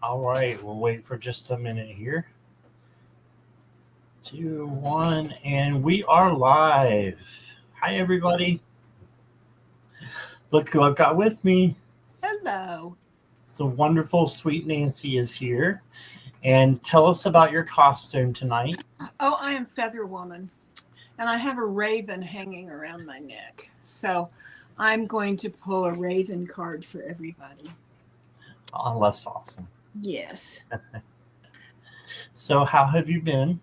All right, we'll wait for just a minute here. 2, 1, and we are live. Hi, everybody. Look who I've got with me. Hello. So wonderful, sweet Nancy is here. And tell us about your costume tonight. Oh, I am Feather Woman, and I have a raven hanging around my neck. So I'm going to pull a raven card for everybody. Oh, that's awesome. Yes. So, how have you been?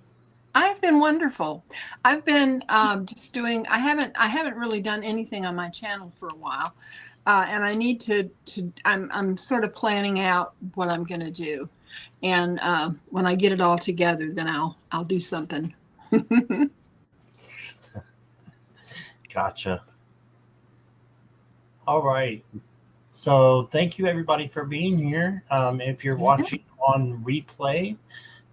I've been wonderful. I've been just doing. I haven't really done anything on my channel for a while, and I need to. I'm sort of planning out what I'm going to do, and when I get it all together, then I'll do something. Gotcha. All right. So, thank you everybody for being here. If you're watching on replay,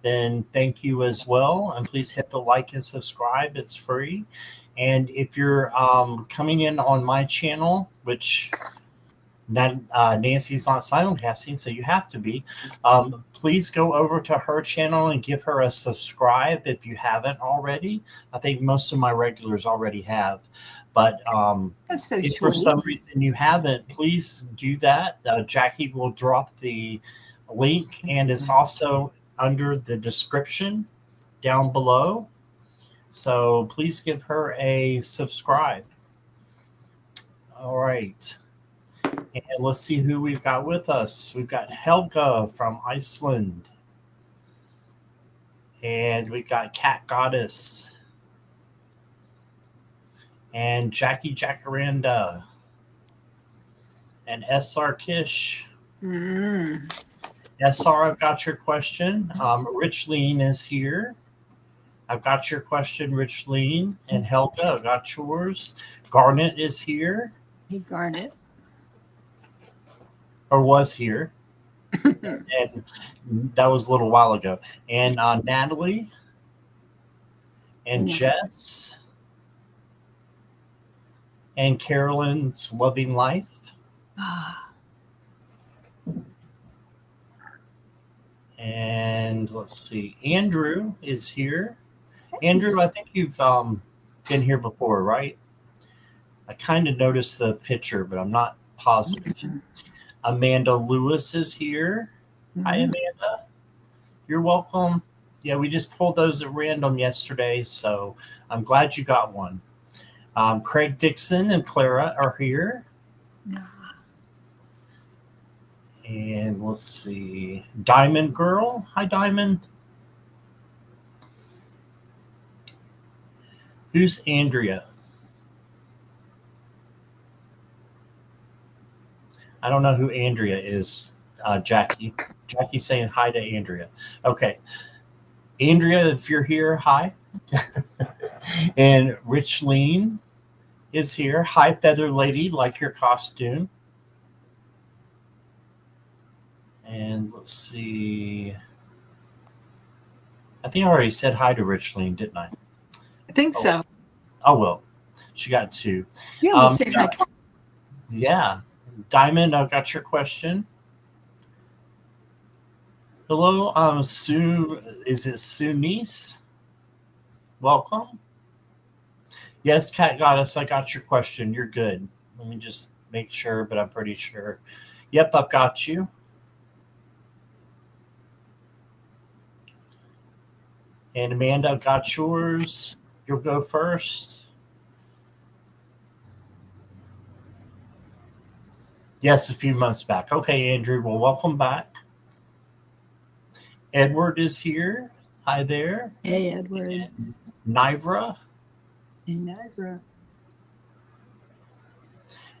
then thank you as well. And please hit the like and subscribe, it's free. And if you're coming in on my channel, which Nancy's not simulcasting, so you have to be, please go over to her channel and give her a subscribe if you haven't already. I think most of my regulars already have. But That's so if for sweet. some reason you haven't, please do that. Jackie will drop the link, and it's also under the description down below. So please give her a subscribe. All right. And let's see who we've got with us. We've got Helga from Iceland. And we've got Cat Goddess. And Jackie Jacaranda. And SR Kish. SR, I've got your question. Rich Lean is here. I've got your question, Rich Lean. And Helga, I've got yours. Garnet is here. Hey, Garnet. Or was here. And that was a little while ago. And Natalie. And Jess. And Carolyn's Loving Life. And let's see, Andrew is here. Andrew, I think you've been here before, right? I kind of noticed the picture, but I'm not positive. Amanda Lewis is here. Hi, Amanda. You're welcome. Yeah, we just pulled those at random yesterday, so I'm glad you got one. Craig Dixon and Clara are here. And let's see, Diamond Girl. Hi, Diamond. Who's Andrea? I don't know who Andrea is, Jackie. Jackie's saying hi to Andrea. Okay. Andrea, if you're here, hi. And Rich Lean is here. Hi, Feather Lady, like your costume. And let's see. I think I already said hi to Rich Lean, didn't I? I think so. Oh, well. She got two. Yeah. Yeah. Diamond, I've got your question. Hello, Sue. Is it Sunice? Welcome. Yes, Cat Goddess, I got your question. You're good. Let me just make sure, but I'm pretty sure. Yep, I've got you. And Amanda, I've got yours. You'll go first. Yes, a few months back. Okay, Andrew. Well, welcome back. Edward is here. Hi there. Hey, Edward. And Nivra. Hey, Nivra.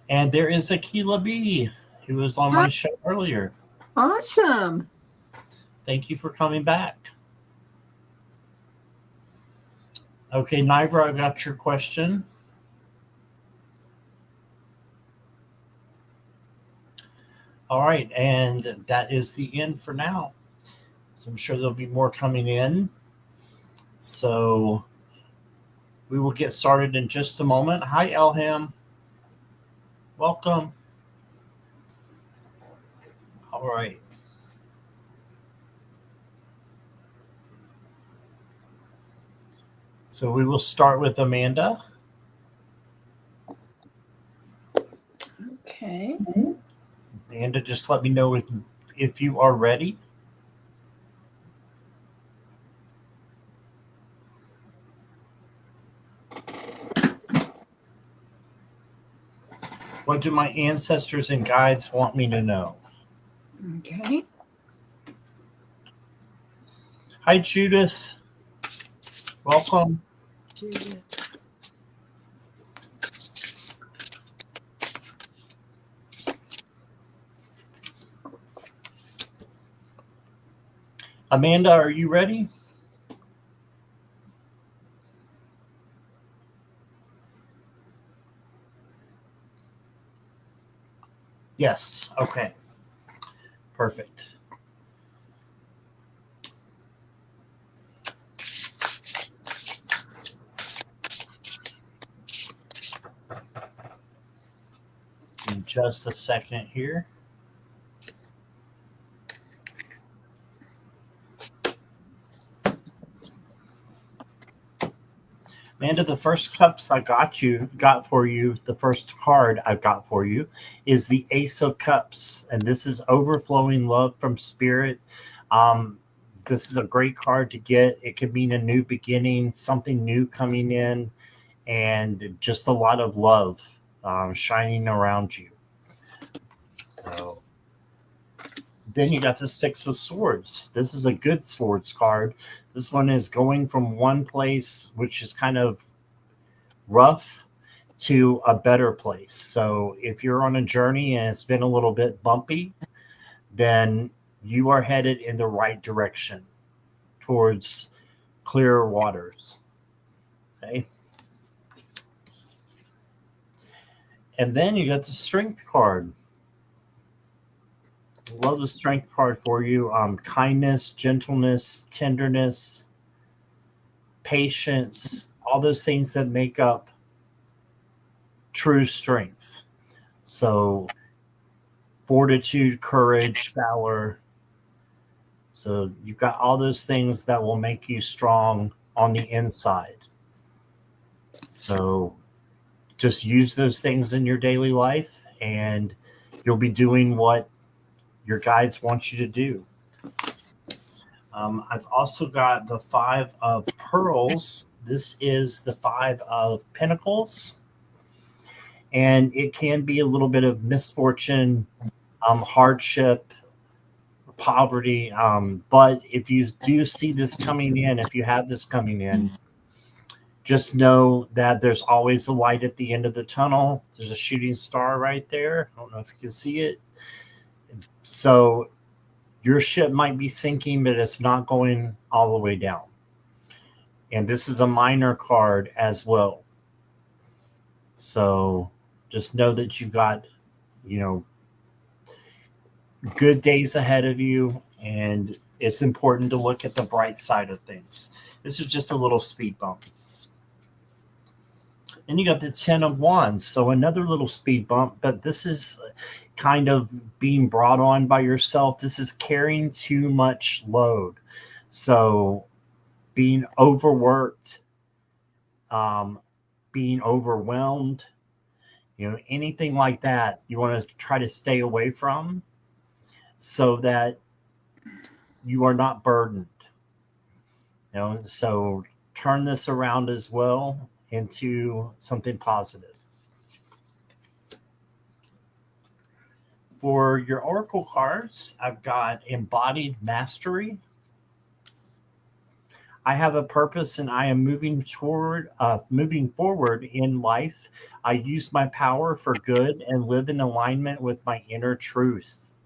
And there is Akila B, who was on my show earlier. Awesome. Thank you for coming back. Okay, Nivra, I got your question. All right, and that is the end for now. So I'm sure there'll be more coming in. So we will get started in just a moment. Hi, Elham. Welcome. All right. So we will start with Amanda. Okay. Amanda, just let me know if you are ready. What do my ancestors and guides want me to know? Okay. Hi, Judith. Welcome. Judith. Amanda, are you ready? Yes. Okay. Perfect. In just a second here. Amanda, the first cups I got for you, the first card I've got for you is the Ace of Cups. And this is overflowing love from spirit. This is a great card to get. It could mean a new beginning, something new coming in, and just a lot of love shining around you. So then you got the Six of Swords. This is a good swords card. This one is going from one place, which is kind of rough, to a better place. So if you're on a journey and it's been a little bit bumpy, then you are headed in the right direction towards clearer waters. Okay. And then you got the Strength card. Love the Strength card for you. Kindness, gentleness, tenderness, patience, all those things that make up true strength. So fortitude, courage, valor. So you've got all those things that will make you strong on the inside. So just use those things in your daily life and you'll be doing what your guides want you to do. I've also got the Five of Pearls. This is the Five of Pentacles. And it can be a little bit of misfortune, hardship, poverty. But if you do see this coming in, if you have this coming in, just know that there's always a light at the end of the tunnel. There's a shooting star right there. I don't know if you can see it. So your ship might be sinking, but it's not going all the way down. And this is a minor card as well. So just know that you've got, good days ahead of you. And it's important to look at the bright side of things. This is just a little speed bump. And you got the 10 of Wands. So another little speed bump, but this is kind of being brought on by yourself. This is carrying too much load. So being overworked, being overwhelmed, anything like that, you want to try to stay away from so that you are not burdened. So turn this around as well into something positive. For your oracle cards, I've got Embodied Mastery. I have a purpose and I am moving forward in life. I use my power for good and live in alignment with my inner truth.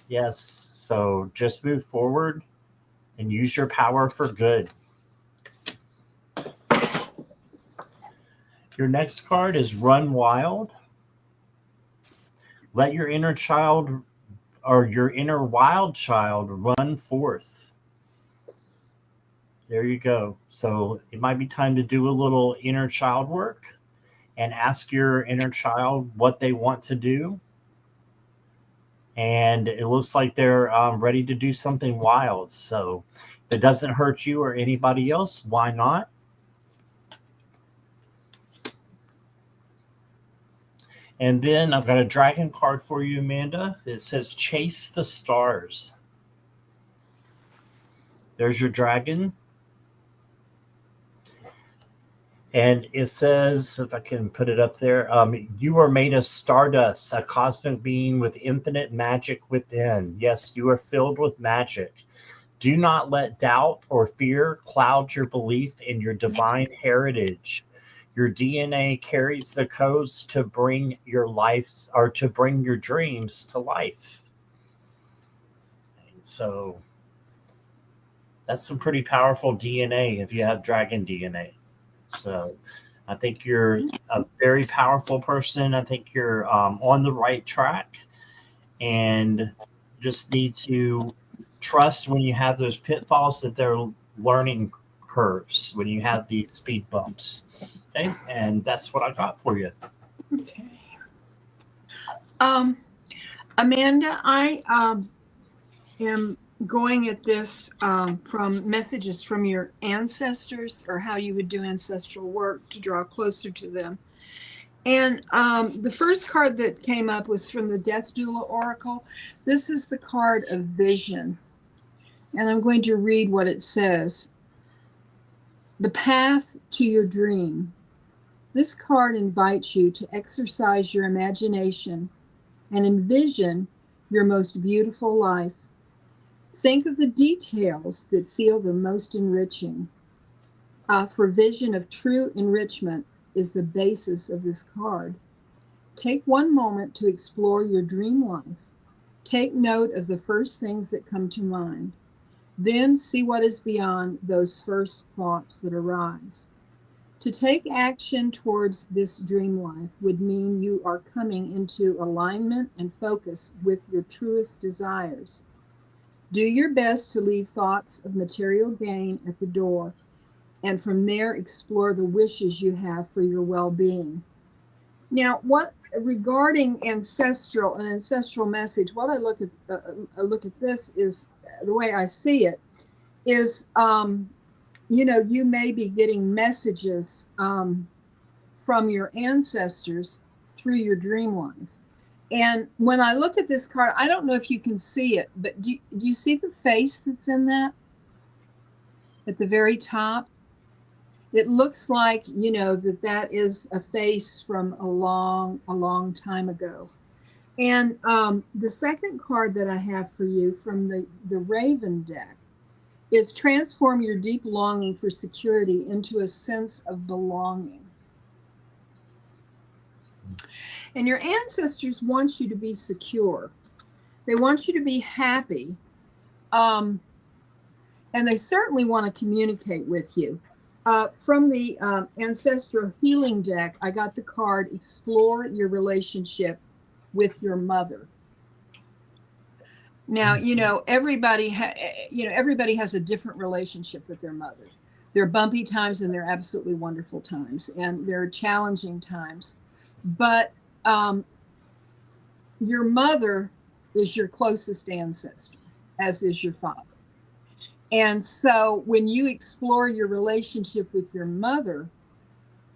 Yes, so just move forward and use your power for good. Your next card is Run Wild. Let your inner child or your inner wild child run forth. There you go. So it might be time to do a little inner child work and ask your inner child what they want to do. And it looks like they're ready to do something wild. So if it doesn't hurt you or anybody else, why not? And then I've got a dragon card for you, Amanda. It says chase the stars. There's your dragon. And it says, if I can put it up there, you are made of stardust, a cosmic being with infinite magic within. Yes, you are filled with magic. Do not let doubt or fear cloud your belief in your divine heritage. Your DNA carries the codes to bring your life or to bring your dreams to life. So that's some pretty powerful DNA if you have dragon DNA. So I think you're a very powerful person. I think you're on the right track, and just need to trust when you have those pitfalls that they're learning curves, when you have these speed bumps. Okay. And that's what I got for you. Okay. Amanda, I am going at this from messages from your ancestors, or how you would do ancestral work to draw closer to them. And the first card that came up was from the Death Doula Oracle. This is the card of vision. And I'm going to read what it says. The path to your dream. This card invites you to exercise your imagination and envision your most beautiful life. Think of the details that feel the most enriching. For vision of true enrichment is the basis of this card. Take one moment to explore your dream life. Take note of the first things that come to mind. Then see what is beyond those first thoughts that arise. To take action towards this dream life would mean you are coming into alignment and focus with your truest desires. Do your best to leave thoughts of material gain at the door, and from there explore the wishes you have for your well-being. Now, what regarding an ancestral message, what I look at this is the way I see it is, you may be getting messages from your ancestors through your dream life. And when I look at this card, I don't know if you can see it, but do you see the face that's in that at the very top? It looks like, that is a face from a long time ago. And the second card that I have for you from the Raven deck is transform your deep longing for security into a sense of belonging. And your ancestors want you to be secure. They want you to be happy. And they certainly want to communicate with you. From the Ancestral Healing deck, I got the card, Explore Your Relationship with Your Mother. Now, everybody has a different relationship with their mother. There are bumpy times and there are absolutely wonderful times, and there are challenging times. But your mother is your closest ancestor, as is your father. And so when you explore your relationship with your mother,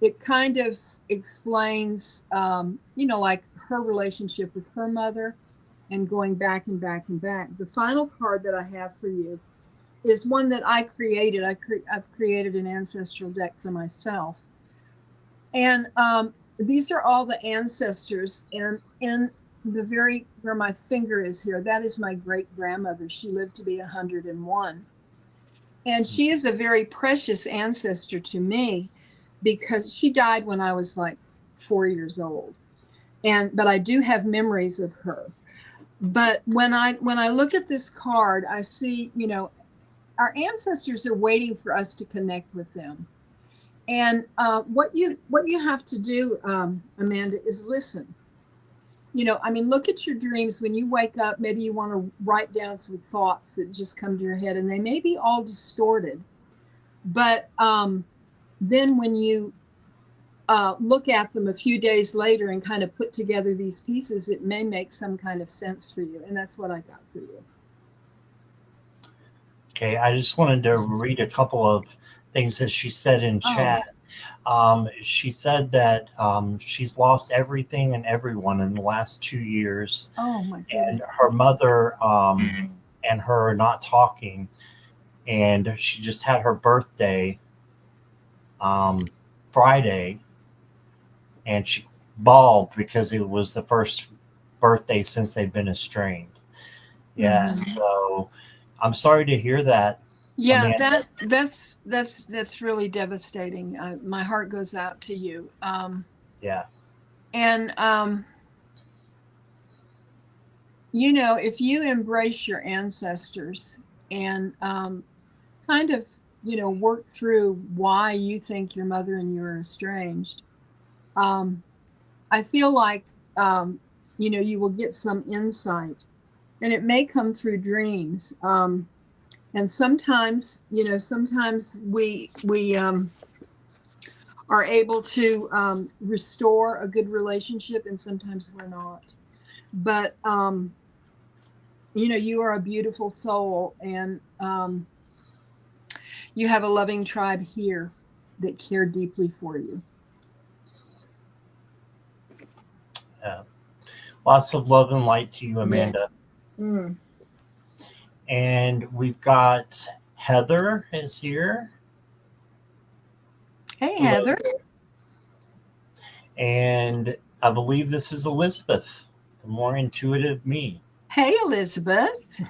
it kind of explains, like her relationship with her mother, and going back and back and back. The final card that I have for you is one that I created. I've created an ancestral deck for myself. And these are all the ancestors. And in the where my finger is here, that is my great grandmother. She lived to be 101. And she is a very precious ancestor to me because she died when I was like 4 years old. But I do have memories of her. But when I look at this card, I see, our ancestors are waiting for us to connect with them. And what you have to do, Amanda, is listen. Look at your dreams. When you wake up, maybe you want to write down some thoughts that just come to your head, and they may be all distorted. But then when you look at them a few days later and kind of put together these pieces, it may make some kind of sense for you. And that's what I got for you. Okay, I just wanted to read a couple of things that she said in chat. She said that she's lost everything and everyone in the last 2 years, Oh my and goodness. her mother and her are not talking. And she just had her birthday um, Friday, and she bawled because it was the first birthday since they've been estranged. Yeah, Mhm. so I'm sorry to hear that, Yeah, Amanda. that's really devastating. My heart goes out to you. Yeah, And you know, if you embrace your ancestors and kind of, you know, work through why you think your mother and you are estranged, um, I feel like, you know, you will get some insight, and it may come through dreams. And sometimes, you know, sometimes we are able to restore a good relationship, and sometimes we're not. But you know, you are a beautiful soul, and you have a loving tribe here that care deeply for you. yeah. Lots of love and light to you, Yeah. Amanda. Mm. And we've got Heather is here. Hey, Hello. Heather. And I believe this is Elizabeth, the more intuitive me. Hey, Elizabeth.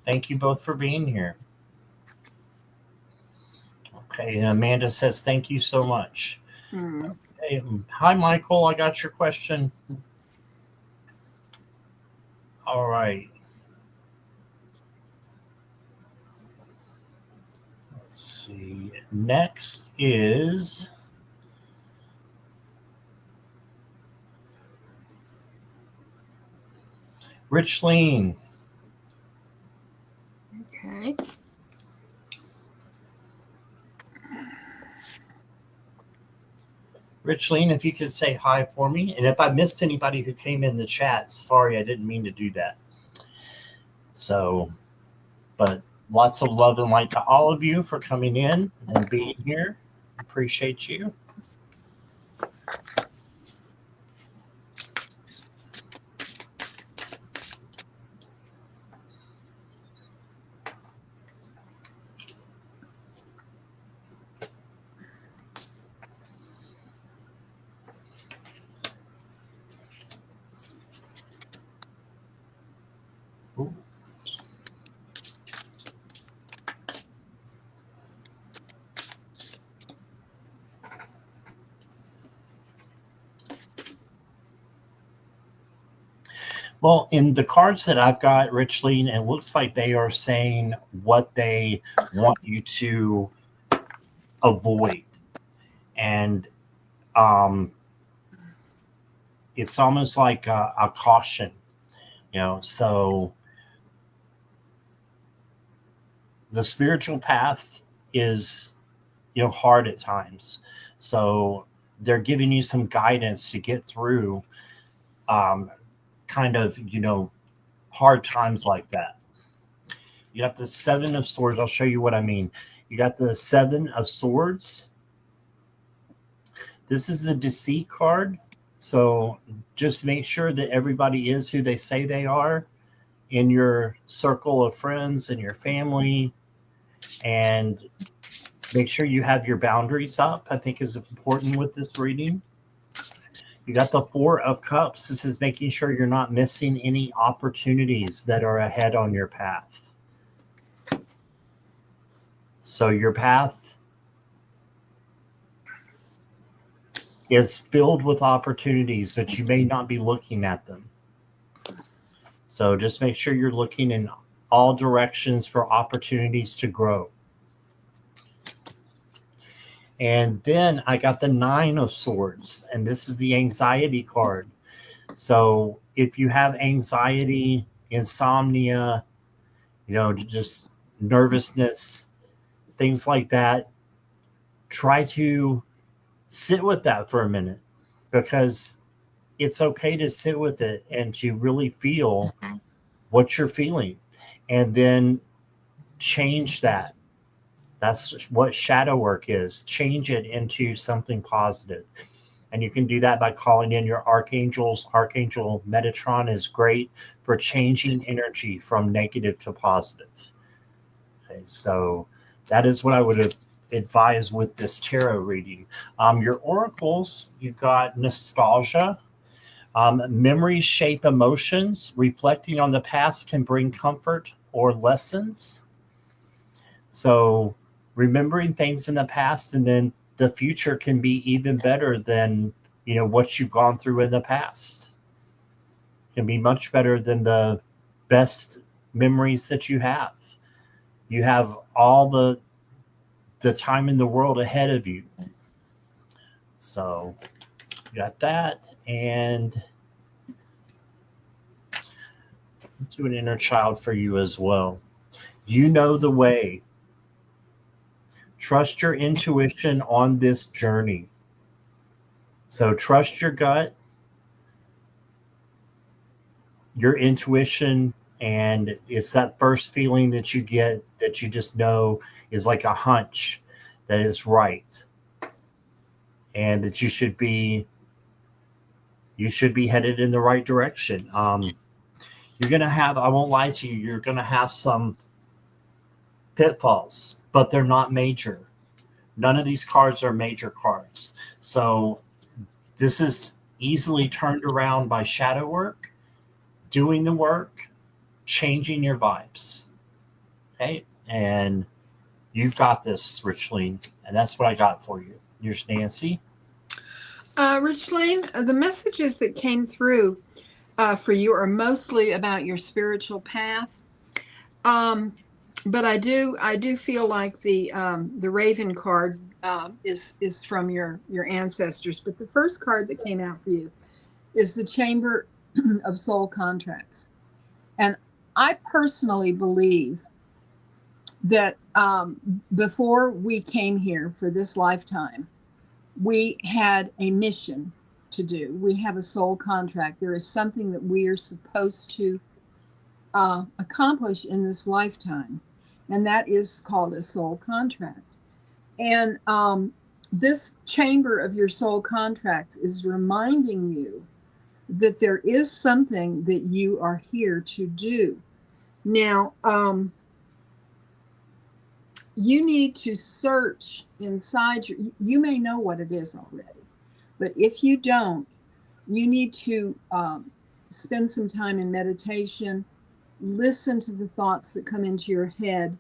Thank you both for being here. Okay, and Amanda says thank you so much. Mm. Hey, hi, Michael. I got your question. All right. Let's see. Next is Richleen. Okay. Richleen, if you could say hi for me. And if I missed anybody who came in the chat, sorry, I didn't mean to do that. So, but lots of love and light to all of you for coming in and being here. Appreciate you. Ooh. Well, in the cards that I've got, Richleen, it looks like they are saying what they want you to avoid. And um, it's almost like a caution, you know. So the spiritual path is, you know, hard at times. So they're giving you some guidance to get through um, kind of, you know, hard times like that. You got the Seven of Swords. I'll show you what I mean. You got the Seven of Swords. This is the deceit card. So just make sure that everybody is who they say they are in your circle of friends and your family, and make sure you have your boundaries up, I think is important with this reading. You got the Four of Cups. This is making sure you're not missing any opportunities that are ahead on your path. So your path is filled with opportunities, but you may not be looking at them. So just make sure you're looking in all directions for opportunities to grow. And then I got the Nine of Swords, and this is the anxiety card. So if you have anxiety, insomnia, you know, just nervousness, things like that, try to sit with that for a minute, because it's okay to sit with it and to really feel what you're feeling, and then change that. That's what shadow work is. Change it into something positive. And you can do that by calling in your archangels. Archangel Metatron is great for changing energy from negative to positive. Okay, so that is what I would advise with this tarot reading. Your oracles, you've got nostalgia. Memories shape emotions. Reflecting on the past can bring comfort or lessons. So remembering things in the past, and then the future can be even better than what you've gone through in the past. It can be much better than the best memories that you have. You have all the time in the world ahead of you. So you got that. And do an inner child for you as well. You know the way. Trust your intuition on this journey. So trust your gut, your intuition, and it's that first feeling that you get that you just know is like a hunch that is right, and that you should be headed in the right direction. You're gonna have, I won't lie to you, you're gonna have some pitfalls, but they're not major. None of these cards are major cards. So this is easily turned around by shadow work, doing the work, changing your vibes. Okay. And you've got this, Richleen. And that's what I got for you. Here's Nancy. Richleen, the messages that came through for you are mostly about your spiritual path. But I do feel like the Raven card is from your ancestors. But the first card that came out for you is the Chamber of Soul Contracts, and I personally believe that before we came here for this lifetime, we had a mission to do. We have a soul contract. There is something that we are supposed to accomplish in this lifetime, and that is called a soul contract. And this chamber of your soul contract is reminding you that there is something that you are here to do. Now, you need to search inside you may know what it is already, but if you don't, you need to spend some time in meditation, listen to the thoughts that come into your head.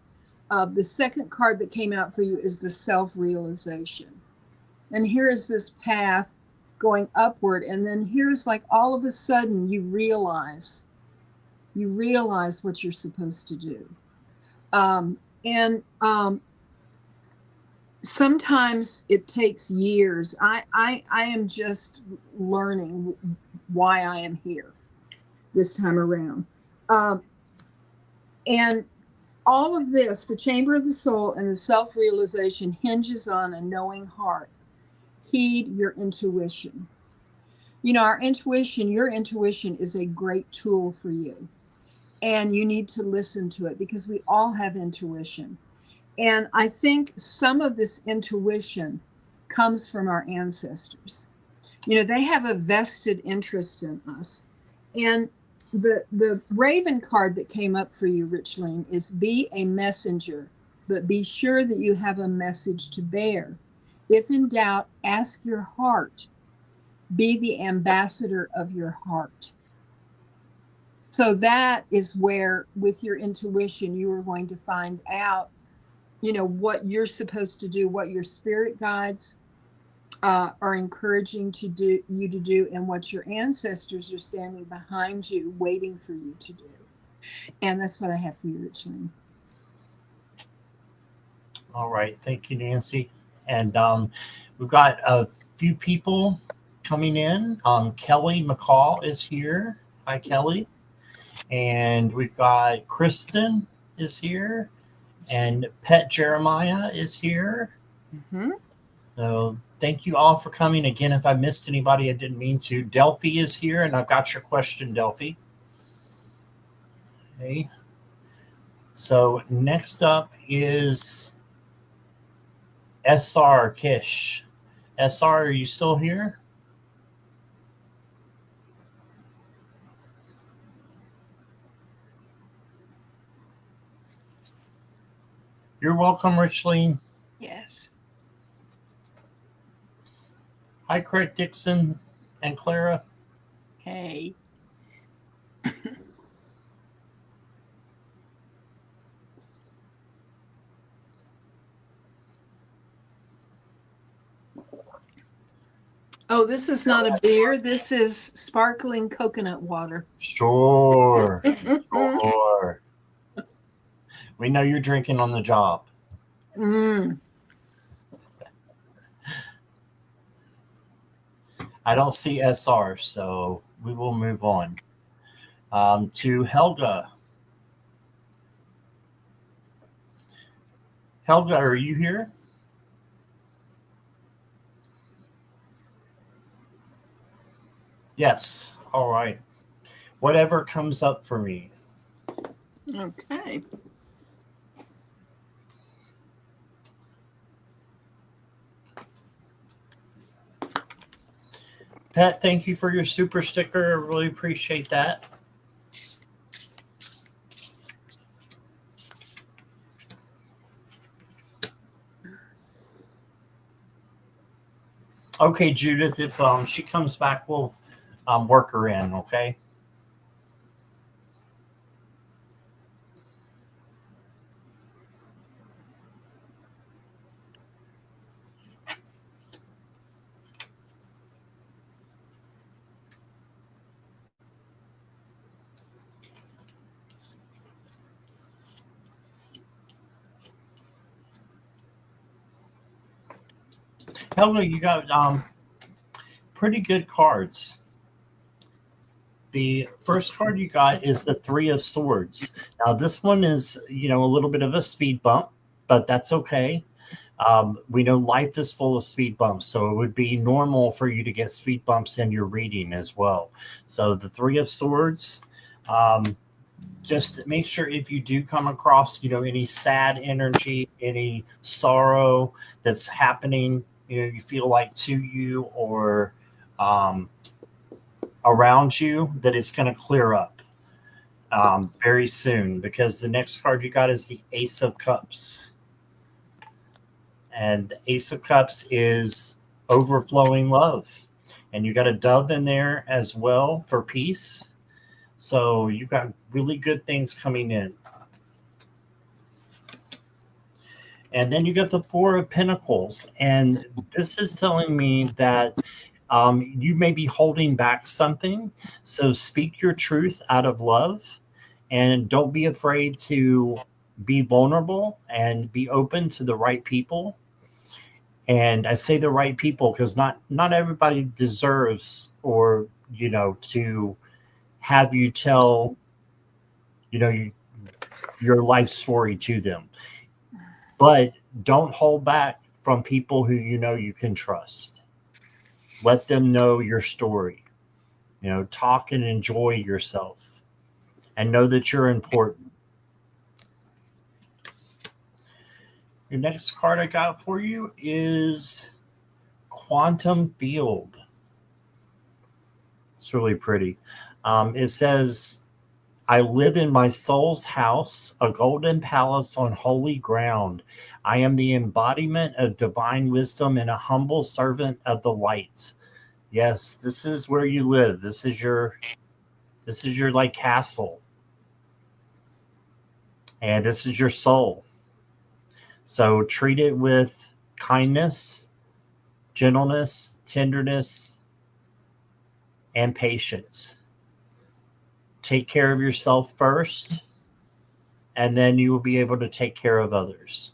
The second card that came out for you is the self-realization. And here is this path going upward, and then here's like all of a sudden you realize what you're supposed to do. And sometimes it takes years. I am just learning why I am here this time around. And all of this, the Chamber of the Soul and the self-realization, hinges on a knowing heart. Heed your intuition. You know, your intuition is a great tool for you. And you need to listen to it because we all have intuition. And I think some of this intuition comes from our ancestors. You know, they have a vested interest in us. And the Raven card that came up for you, Richleen, is be a messenger, but be sure that you have a message to bear. If in doubt, ask your heart. Be the ambassador of your heart. So that is where, with your intuition, you are going to find out, you know, what you're supposed to do, what your spirit guides are encouraging you to do, and what your ancestors are standing behind you, waiting for you to do. And that's what I have for you, Richland. All right. Thank you, Nancy. And we've got a few people coming in. Kelly McCall is here. Hi, Kelly. And we've got Kristen is here. And Pet Jeremiah is here. Mm-hmm. So thank you all for coming. Again, if I missed anybody, I didn't mean to. Delphi is here, and I've got your question, Delphi. Okay. So next up is SR Kish. SR, are you still here? You're welcome, Richleen. Yes. Hi, Craig Dixon and Clara. Hey. Oh, this is not a beer. This is sparkling coconut water. Sure. Sure. We know you're drinking on the job. Mm. I don't see SR, so we will move on to Helga. Helga, are you here? Yes. All right. Whatever comes up for me. Okay. Pat, thank you for your super sticker. I really appreciate that. Okay, Judith, if she comes back, we'll work her in, okay? Helga, you got pretty good cards. The first card you got is the Three of Swords. Now, this one is, a little bit of a speed bump, but that's okay. We know life is full of speed bumps, so it would be normal for you to get speed bumps in your reading as well. So the Three of Swords, just make sure if you do come across, any sad energy, any sorrow that's happening, you feel like to you or around you, that it's going to clear up very soon, because the next card you got is the Ace of Cups. And the Ace of Cups is overflowing love. And you got a dove in there as well for peace. So you've got really good things coming in. And then you got the Four of Pentacles. And this is telling me that you may be holding back something. So speak your truth out of love. And don't be afraid to be vulnerable and be open to the right people. And I say the right people because not everybody deserves or, to have you tell, your life story to them. But don't hold back from people who you can trust. Let them know your story. Talk and enjoy yourself and know that you're important. Your next card I got for you is Quantum Field. It's really pretty. It says, I live in my soul's house, a golden palace on holy ground. I am the embodiment of divine wisdom and a humble servant of the light. Yes, this is where you live. This is your like castle. And this is your soul. So treat it with kindness, gentleness, tenderness, and patience. Take care of yourself first, and then you will be able to take care of others.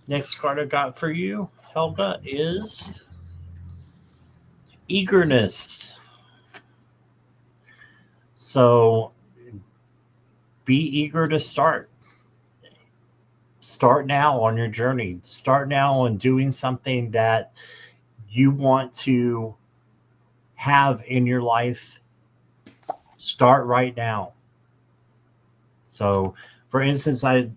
Next card I got for you, Helga, is eagerness. So be eager to start. Start now on your journey. Start now on doing something that you want to have in your life. Start right now. So For instance, I've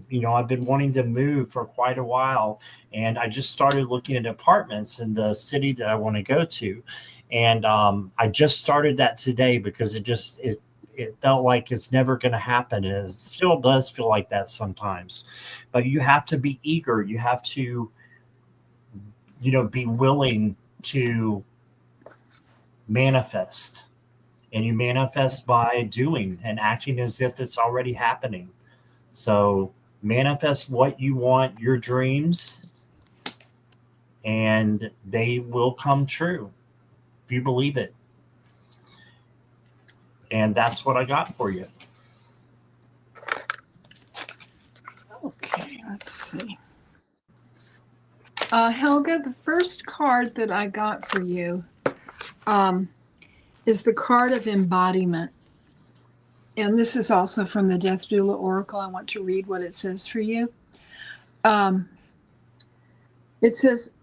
been wanting to move for quite a while, and I just started looking at apartments in the city that I want to go to, and I just started that today because it felt like it's never going to happen, and it still does feel like that sometimes. But you have to be eager. You have to, be willing to manifest. And you manifest by doing and acting as if it's already happening. So manifest what you want, your dreams, and they will come true if you believe it. And that's what I got for you. Okay, let's see. Helga, the first card that I got for you is the card of embodiment. And this is also from the Death Doula Oracle. I want to read what it says for you. It says,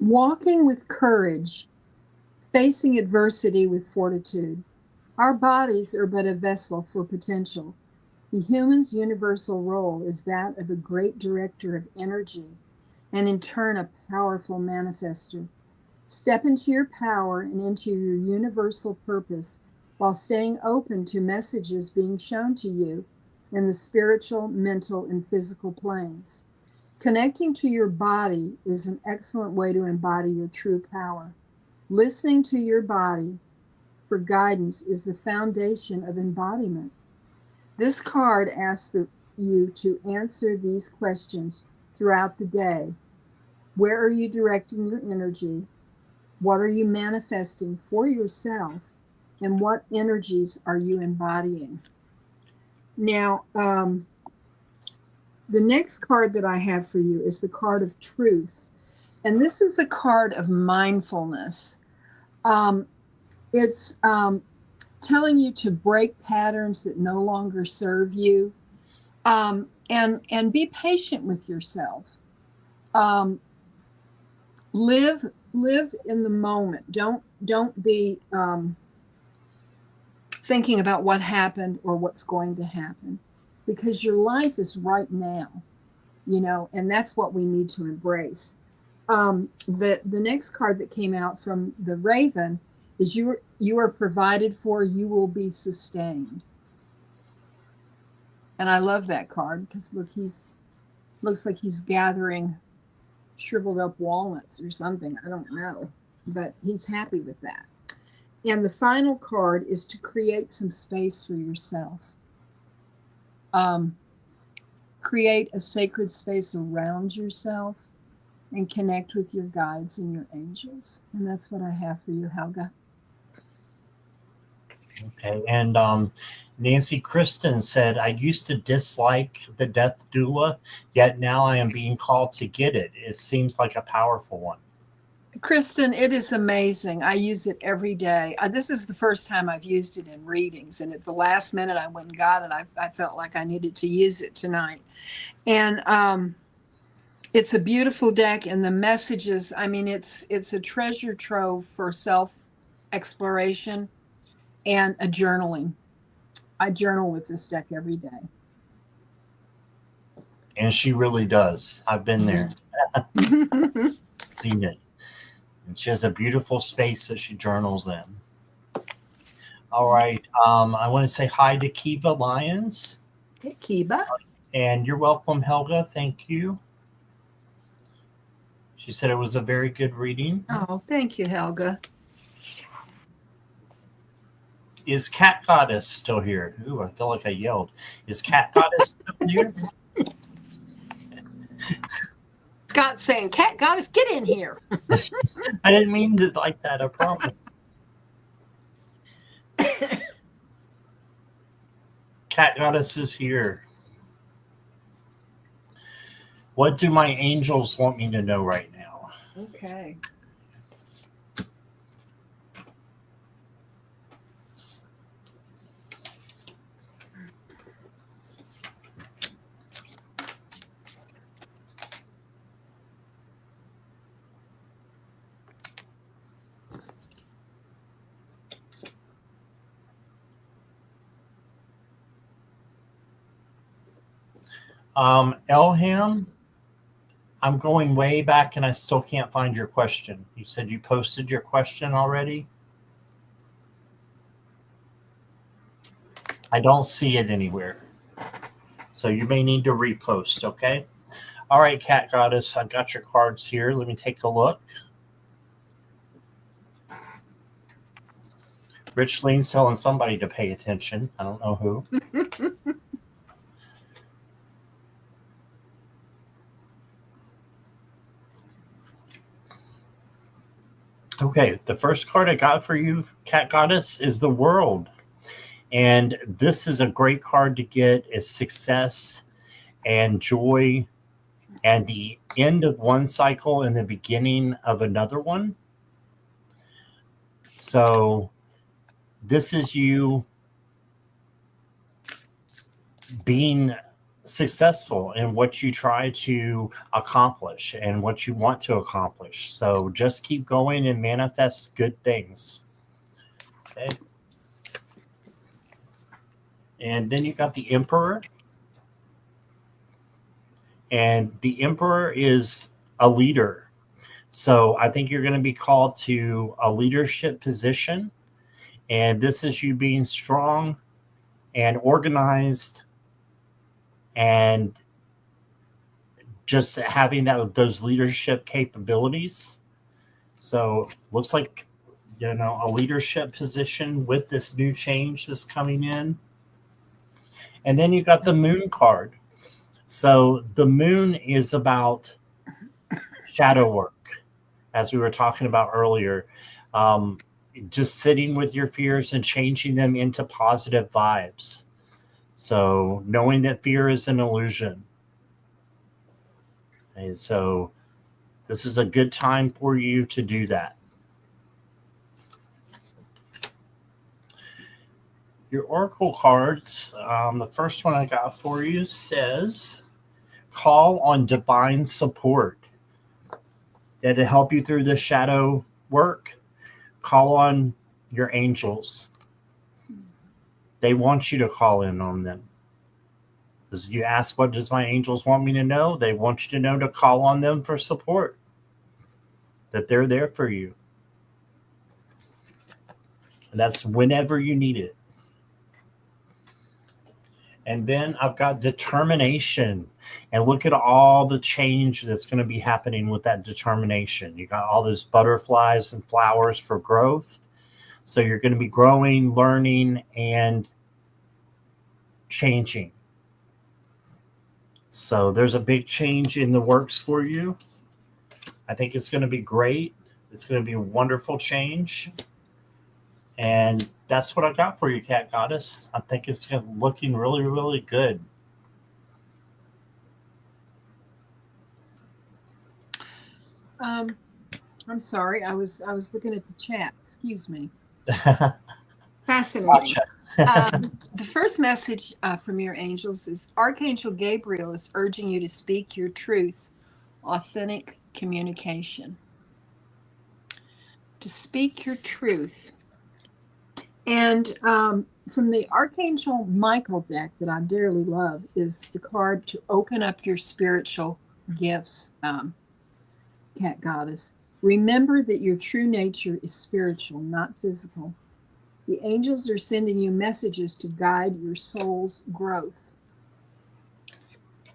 walking with courage, facing adversity with fortitude. Our bodies are but a vessel for potential. The human's universal role is that of a great director of energy, and in turn a powerful manifester. Step into your power and into your universal purpose while staying open to messages being shown to you in the spiritual, mental, and physical planes. Connecting to your body is an excellent way to embody your true power. Listening to your body for guidance is the foundation of embodiment. This card asks you to answer these questions throughout the day. Where are you directing your energy? What are you manifesting for yourself? And what energies are you embodying? Now, the next card that I have for you is the card of truth. And this is a card of mindfulness. It's telling you to break patterns that no longer serve you, and be patient with yourself. Live in the moment. Don't be thinking about what happened or what's going to happen, because your life is right now, and that's what we need to embrace. The next card that came out from the Raven is you are provided for, you will be sustained. And I love that card because look, looks like he's gathering shriveled up walnuts or something. I don't know, but he's happy with that. And the final card is to create some space for yourself. Create a sacred space around yourself and connect with your guides and your angels. And that's what I have for you, Helga. Okay. And Nancy Kristen said, I used to dislike the death doula, yet now I am being called to get it. It seems like a powerful one. Kristen, it is amazing. I use it every day. This is the first time I've used it in readings. And at the last minute, I went and got it. I felt like I needed to use it tonight. And it's a beautiful deck. And the messages, I mean, it's a treasure trove for self-exploration and a journaling. I journal with this deck every day. And she really does. I've been there. Seen it. And she has a beautiful space that she journals in. All right. I want to say hi to Kiba Lyons. Hey, Kiba. And you're welcome, Helga. Thank you. She said it was a very good reading. Oh, thank you, Helga. Is Cat Goddess still here? Ooh, I feel like I yelled. Is Cat Goddess still here? Scott's saying, Cat Goddess, get in here. I didn't mean to like that, I promise. Cat Goddess is here. What do my angels want me to know right now? Okay. Elham, I'm going way back and I still can't find your question. You said you posted your question already? I don't see it anywhere. So you may need to repost, okay? All right, Cat Goddess, I've got your cards here. Let me take a look. Rich Lean's telling somebody to pay attention. I don't know who. Okay, the first card I got for you, Cat Goddess, is the World. And this is a great card to get is success and joy and the end of one cycle and the beginning of another one. So this is you being successful in what you try to accomplish and what you want to accomplish. So just keep going and manifest good things. Okay. And then you got the Emperor. And the Emperor is a leader. So I think you're going to be called to a leadership position. And this is you being strong and organized and just having those leadership capabilities. So looks like, a leadership position with this new change that's coming in. And then you got the Moon card. So the Moon is about shadow work, as we were talking about earlier. Just sitting with your fears and changing them into positive vibes. So knowing that fear is an illusion. And so this is a good time for you to do that. Your Oracle cards, the first one I got for you says, call on divine support. That to help you through the shadow work, call on your angels. They want you to call in on them. As you ask, what does my angels want me to know? They want you to know to call on them for support. That they're there for you. And that's whenever you need it. And then I've got determination. And look at all the change that's going to be happening with that determination. You got all those butterflies and flowers for growth. So you're going to be growing, learning, and changing. So there's a big change in the works for you. I think it's going to be great. It's going to be a wonderful change. And that's what I got for you, Cat Goddess. I think it's looking really, really good. I'm sorry. I was looking at the chat. Excuse me. Fascinating. Gotcha. The first message from your angels is Archangel Gabriel is urging you to speak your truth, authentic communication. To speak your truth. And from the Archangel Michael deck that I dearly love is the card to open up your spiritual gifts, Cat Goddess. Remember that your true nature is spiritual, not physical. The angels are sending you messages to guide your soul's growth.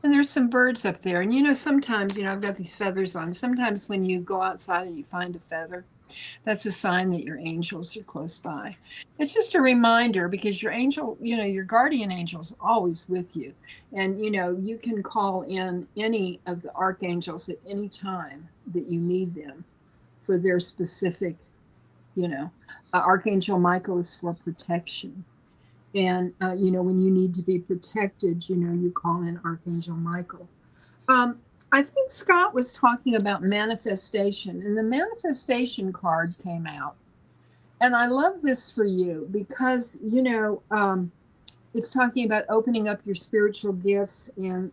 And there's some birds up there. And sometimes, I've got these feathers on. Sometimes when you go outside and you find a feather, that's a sign that your angels are close by. It's just a reminder because your angel, your guardian angel is always with you. And, you can call in any of the archangels at any time that you need them for their specific, Archangel Michael is for protection. And, when you need to be protected, you call in Archangel Michael. I think Scott was talking about manifestation, and the manifestation card came out. And I love this for you because, it's talking about opening up your spiritual gifts and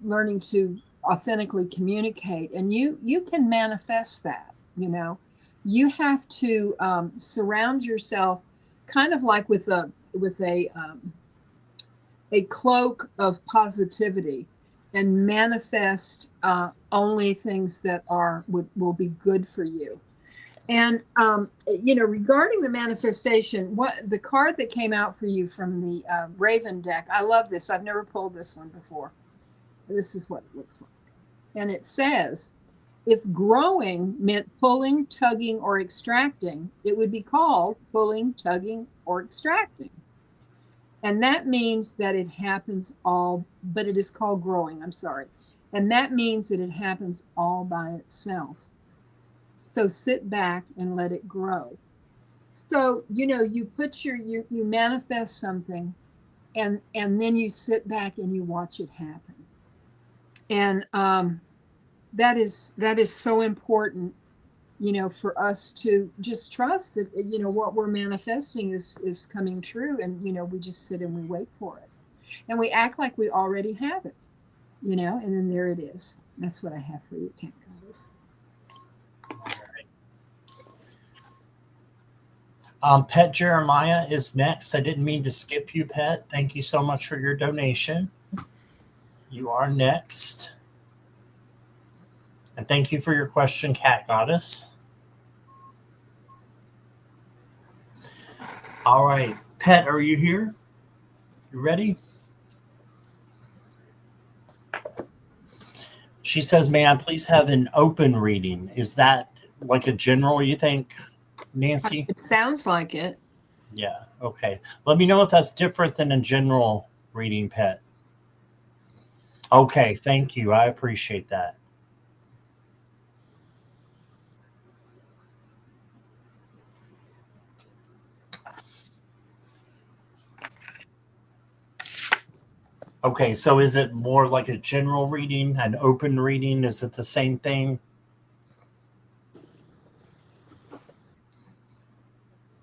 learning to authentically communicate. And you can manifest that, You have to surround yourself kind of like with a a cloak of positivity and manifest only things that will be good for you. And regarding the manifestation, what the card that came out for you from the Raven deck, I love this. I've never pulled this one before. This is what it looks like, and it says, if growing meant pulling, tugging, or extracting, it would be called pulling, tugging, or extracting. And that means that it happens all, but it is called growing, I'm sorry. And that means that it happens all by itself. So sit back and let it grow. So, you put you manifest something, and then you sit back and you watch it happen. And that is so important, for us to just trust that, what we're manifesting is coming true. And, we just sit and we wait for it. And we act like we already have it, and then there it is. That's what I have for you, Cat Goddess. Pet Jeremiah is next. I didn't mean to skip you, Pet. Thank you so much for your donation. You are next. And thank you for your question, Cat Goddess. All right. Pet, are you here? You ready? She says, may I please have an open reading? Is that like a general, you think, Nancy? It sounds like it. Yeah. Okay. Let me know if that's different than a general reading, Pet. Okay. Thank you. I appreciate that. Okay, so is it more like a general reading, an open reading? Is it the same thing?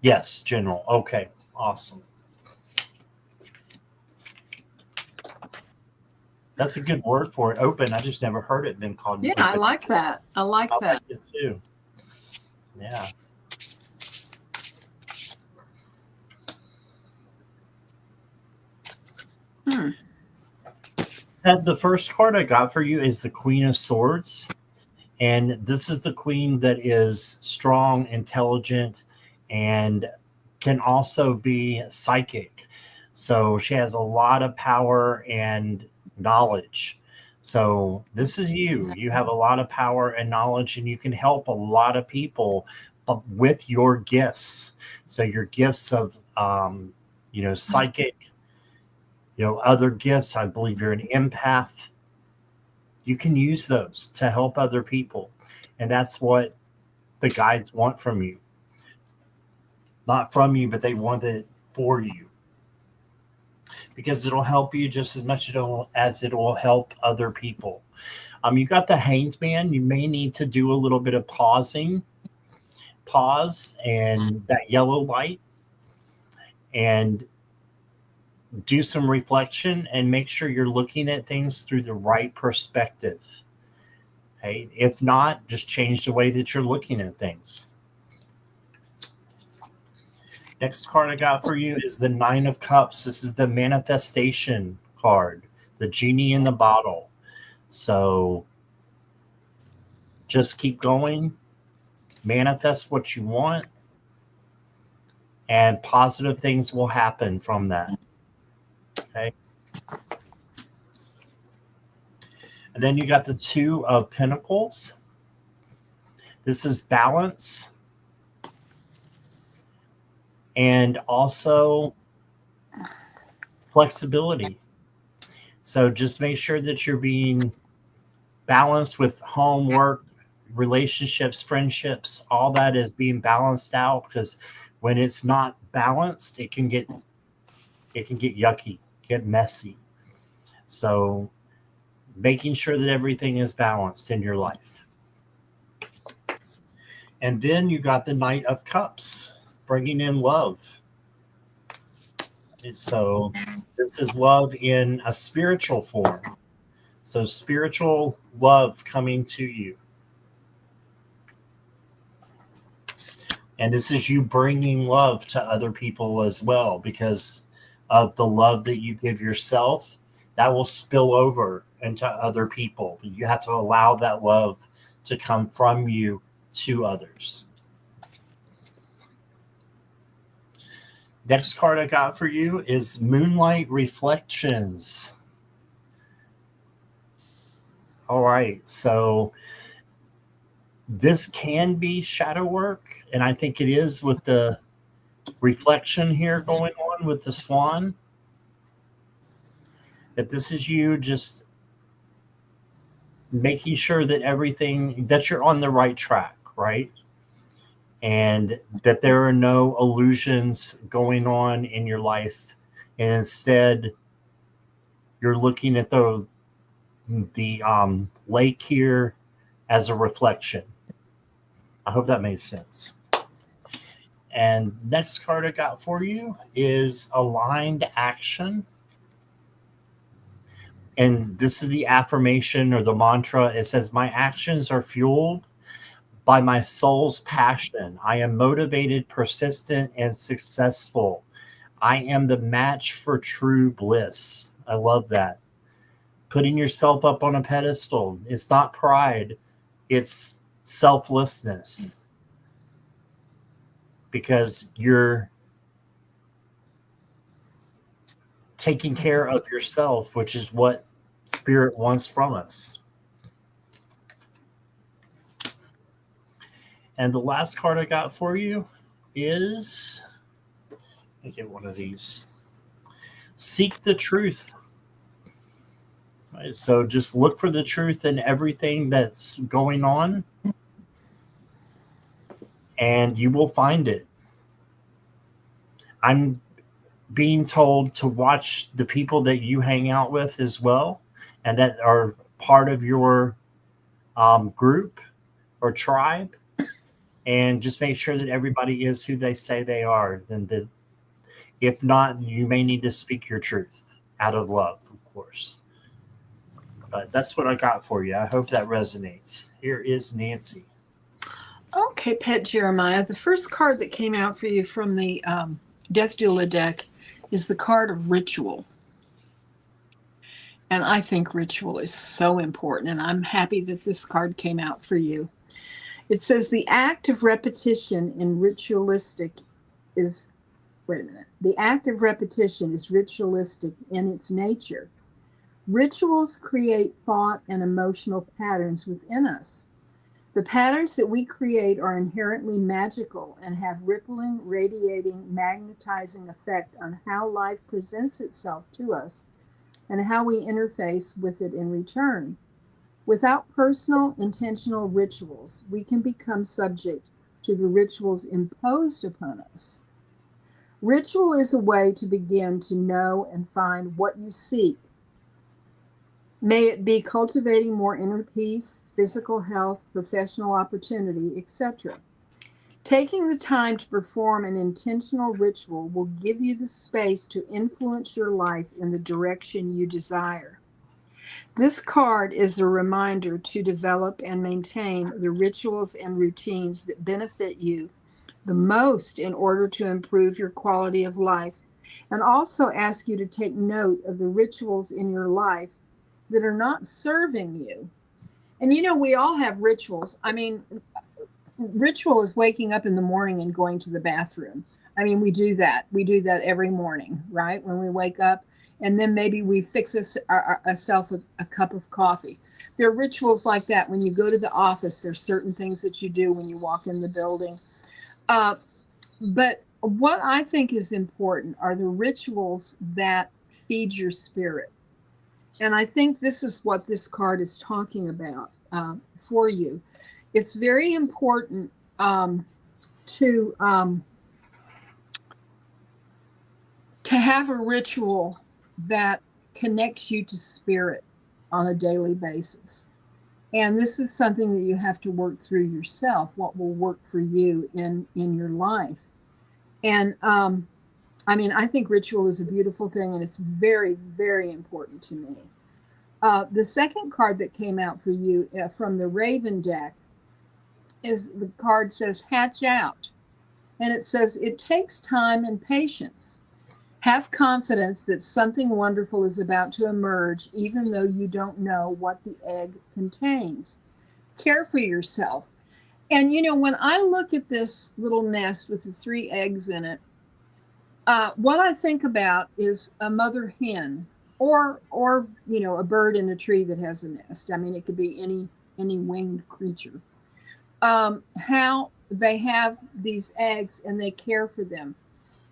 Yes, general. Okay, awesome. That's a good word for it, open. I just never heard it been called. Yeah, open. I like that. I like that. Like it too. Yeah. And the first card I got for you is the Queen of Swords. And this is the queen that is strong, intelligent, and can also be psychic. So she has a lot of power and knowledge. So this is you. You have a lot of power and knowledge, and you can help a lot of people with your gifts. So your gifts of, psychic, other gifts. I believe you're an empath. You can use those to help other people. And that's what the guides want from you. Not from you, but they want it for you. Because it'll help you just as much as it will help other people. You got the Hanged Man. You may need to do a little bit of pausing. Pause and that yellow light. And do some reflection and make sure you're looking at things through the right perspective. Okay? If not, just change the way that you're looking at things. Next card I got for you is the Nine of Cups. This is the manifestation card, the genie in the bottle. So just keep going, manifest what you want, and positive things will happen from that. Okay. And then you got the Two of Pentacles. This is balance. And also flexibility. So just make sure that you're being balanced with home, work, relationships, friendships. All that is being balanced out, because when it's not balanced, it can get yucky, get messy. So making sure that everything is balanced in your life. And then you got the Knight of Cups, bringing in love. So this is love in a spiritual form. So spiritual love coming to you. And this is you bringing love to other people as well, because of the love that you give yourself, that will spill over into other people. You have to allow that love to come from you to others. Next card I got for you is Moonlight Reflections. All right, so this can be shadow work, and I think it is with the reflection here going on with the swan. That this is you just making sure that everything, that you're on the right track, right? And that there are no illusions going on in your life, and instead you're looking at the lake here as a reflection. I hope that made sense. And next card I got for you is Aligned Action. And this is the affirmation or the mantra. It says, my actions are fueled by my soul's passion. I am motivated, persistent, and successful. I am the match for true bliss. I love that. Putting yourself up on a pedestal. It's not pride. It's selflessness. Because you're taking care of yourself, which is what Spirit wants from us. And the last card I got for you is, let me get one of these. Seek the truth. Right, so just look for the truth in everything that's going on, and you will find it. I'm being told to watch the people that you hang out with as well, and that are part of your group or tribe, and just make sure that everybody is who they say they are. And if not, you may need to speak your truth out of love, of course. But that's what I got for you. I hope that resonates. Here is Nancy. Okay, Pet Jeremiah. The first card that came out for you from the Death Doula deck is the card of ritual. And I think ritual is so important, and I'm happy that this card came out for you. It says the act of repetition in ritualistic is, the act of repetition is ritualistic in its nature. Rituals create thought and emotional patterns within us. The patterns that we create are inherently magical and have rippling, radiating, magnetizing effect on how life presents itself to us and how we interface with it in return. Without personal, intentional rituals, we can become subject to the rituals imposed upon us. Ritual is a way to begin to know and find what you seek. May it be cultivating more inner peace, physical health, professional opportunity, etc. Taking the time to perform an intentional ritual will give you the space to influence your life in the direction you desire. This card is a reminder to develop and maintain the rituals and routines that benefit you the most in order to improve your quality of life, and also ask you to take note of the rituals in your life that are not serving you. And you know, we all have rituals. I mean, ritual is waking up in the morning and going to the bathroom. I mean, we do that. We do that every morning, right? When we wake up, and then maybe we fix ourselves a cup of coffee. There are rituals like that. When you go to the office, there's certain things that you do when you walk in the building. But what I think is important are the rituals that feed your spirit. And I think this is what this card is talking about for you. It's very important to have a ritual that connects you to spirit on a daily basis. And this is something that you have to work through yourself, what will work for you in your life. And I mean, I think ritual is a beautiful thing, and it's very, very important to me. The second card that came out for you from the Raven deck is the card says hatch out. And it says it takes time and patience. Have confidence that something wonderful is about to emerge, even though you don't know what the egg contains. Care for yourself. And when I look at this little nest with the 3 eggs in it, what I think about is a mother hen, or a bird in a tree that has a nest. I mean, it could be any winged creature. How they have these eggs and they care for them.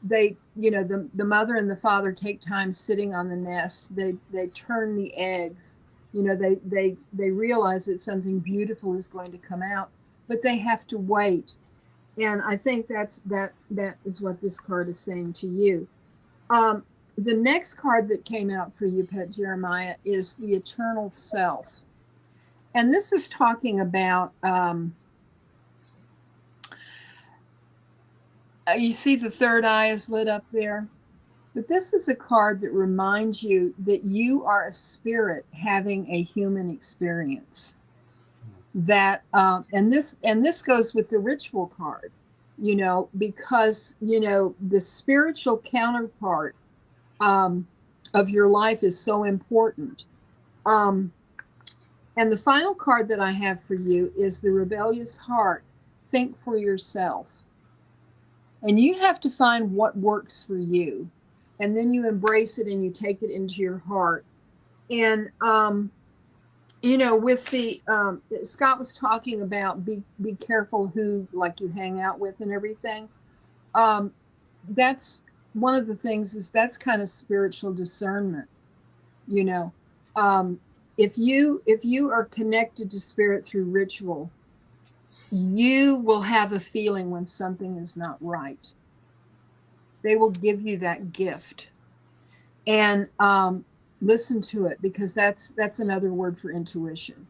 They, the mother and the father take time sitting on the nest. They turn the eggs. They realize that something beautiful is going to come out, but they have to wait. And I think that is what this card is saying to you. The next card that came out for you, Pet Jeremiah, is the Eternal Self. And this is talking about, you see the third eye is lit up there? But this is a card that reminds you that you are a spirit having a human experience. That and this goes with the ritual card, because the spiritual counterpart of your life is so important. And the final card that I have for you is the Rebellious Heart. Think for yourself. And you have to find what works for you. And then you embrace it and you take it into your heart. And, with the, Scott was talking about be careful who you hang out with and everything. That's one of the things is that's kind of spiritual discernment. If you are connected to spirit through ritual, you will have a feeling when something is not right. They will give you that gift. And listen to it, because that's another word for intuition.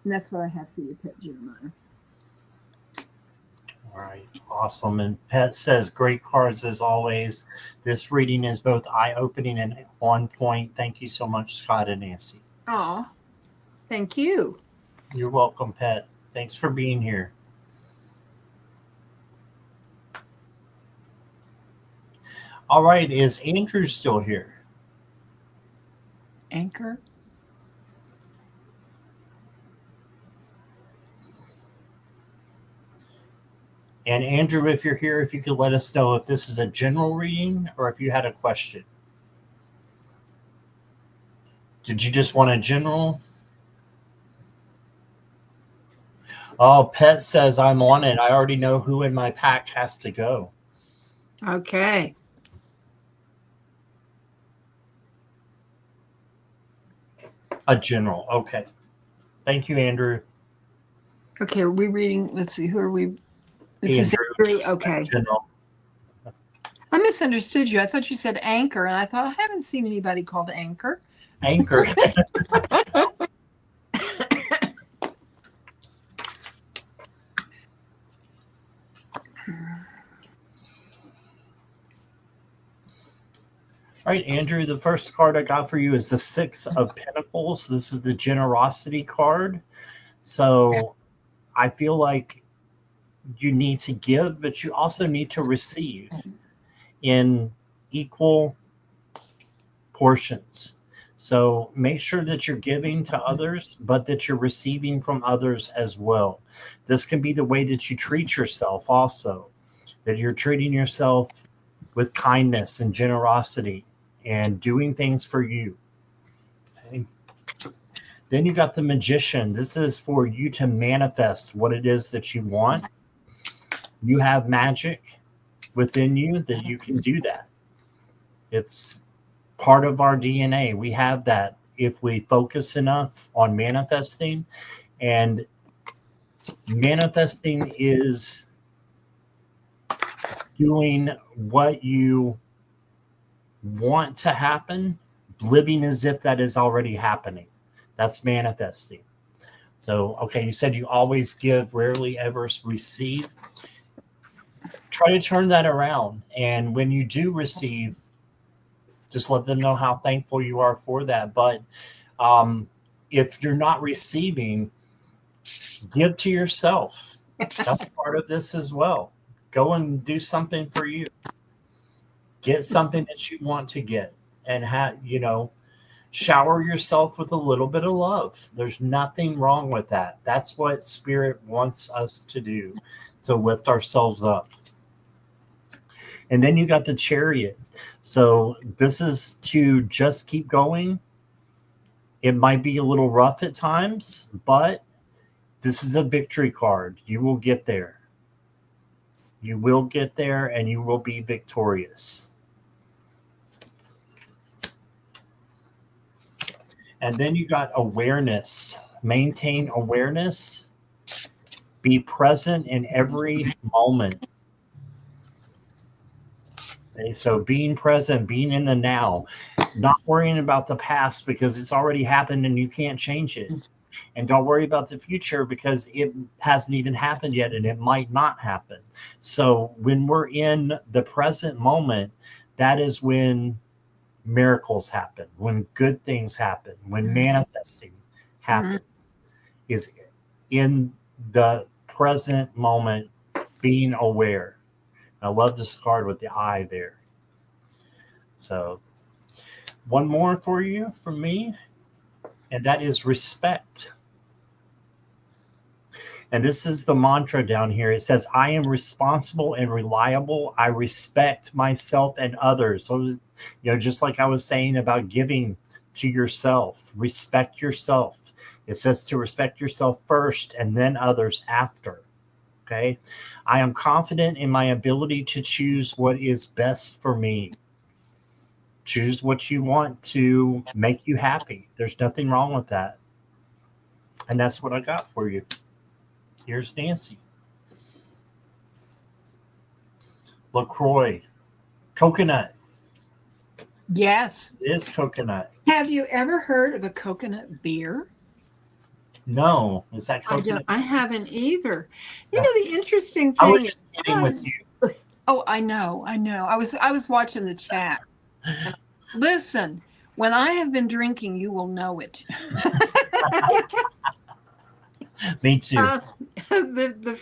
And that's what I have for you, Pet Jeremiah. All right, awesome. And Pet says, great cards as always. This reading is both eye-opening and on point. Thank you so much, Scott and Nancy. Oh, thank you. You're welcome, Pet. Thanks for being here. All right, is Andrew still here? Anchor? And Andrew, if you're here, if you could let us know if this is a general reading or if you had a question. Did you just want a general? Oh, Pet says I'm on it. I already know who in my pack has to go. Okay. A general. Okay. Thank you, Andrew. Okay, are we reading? Let's see, who are we? This Andrew. is Andrew. Okay. General. I misunderstood you. I thought you said Anchor, and I thought I haven't seen anybody called Anchor. Anchor. All right, Andrew, the first card I got for you is the 6 of Pentacles. This is the generosity card. So I feel like you need to give, but you also need to receive in equal portions. So make sure that you're giving to others, but that you're receiving from others as well. This can be the way that you treat yourself also, that you're treating yourself with kindness and generosity and doing things for you. Okay. Then you got the Magician. This is for you to manifest what it is that you want. You have magic within you that you can do that. It's part of our DNA. We have that if we focus enough on manifesting. And manifesting is doing what you want to happen, living as if that is already happening. That's manifesting. So, okay, you said you always give, rarely ever receive. Try to turn that around. And when you do receive, just let them know how thankful you are for that. But if you're not receiving, give to yourself. That's part of this as well. Go and do something for you. Get something that you want to get, and shower yourself with a little bit of love. There's nothing wrong with that. That's what Spirit wants us to do, to lift ourselves up. And then you got the Chariot. So this is to just keep going. It might be a little rough at times, but this is a victory card. You will get there. You will get there, and you will be victorious. And then you got awareness. Maintain awareness. Be present in every moment. Okay, so being present, being in the now, not worrying about the past because it's already happened and you can't change it. And don't worry about the future because it hasn't even happened yet and it might not happen. So when we're in the present moment, that is when miracles happen, when good things happen, when manifesting happens, is in the present moment, being aware. I love this card with the eye there. So one more for you from me, and that is respect. And this is the mantra down here. It says, I am responsible and reliable. I respect myself and others. So, just like I was saying about giving to yourself, respect yourself. It says to respect yourself first and then others after. Okay. I am confident in my ability to choose what is best for me. Choose what you want to make you happy. There's nothing wrong with that. And that's what I got for you. Here's Nancy. LaCroix. Coconut. Yes. It is coconut. Have you ever heard of a coconut beer? No. Is that coconut? I haven't either. The interesting thing. I was just kidding with you. Oh, I know. I was watching the chat. Listen, when I have been drinking, you will know it. Me too. The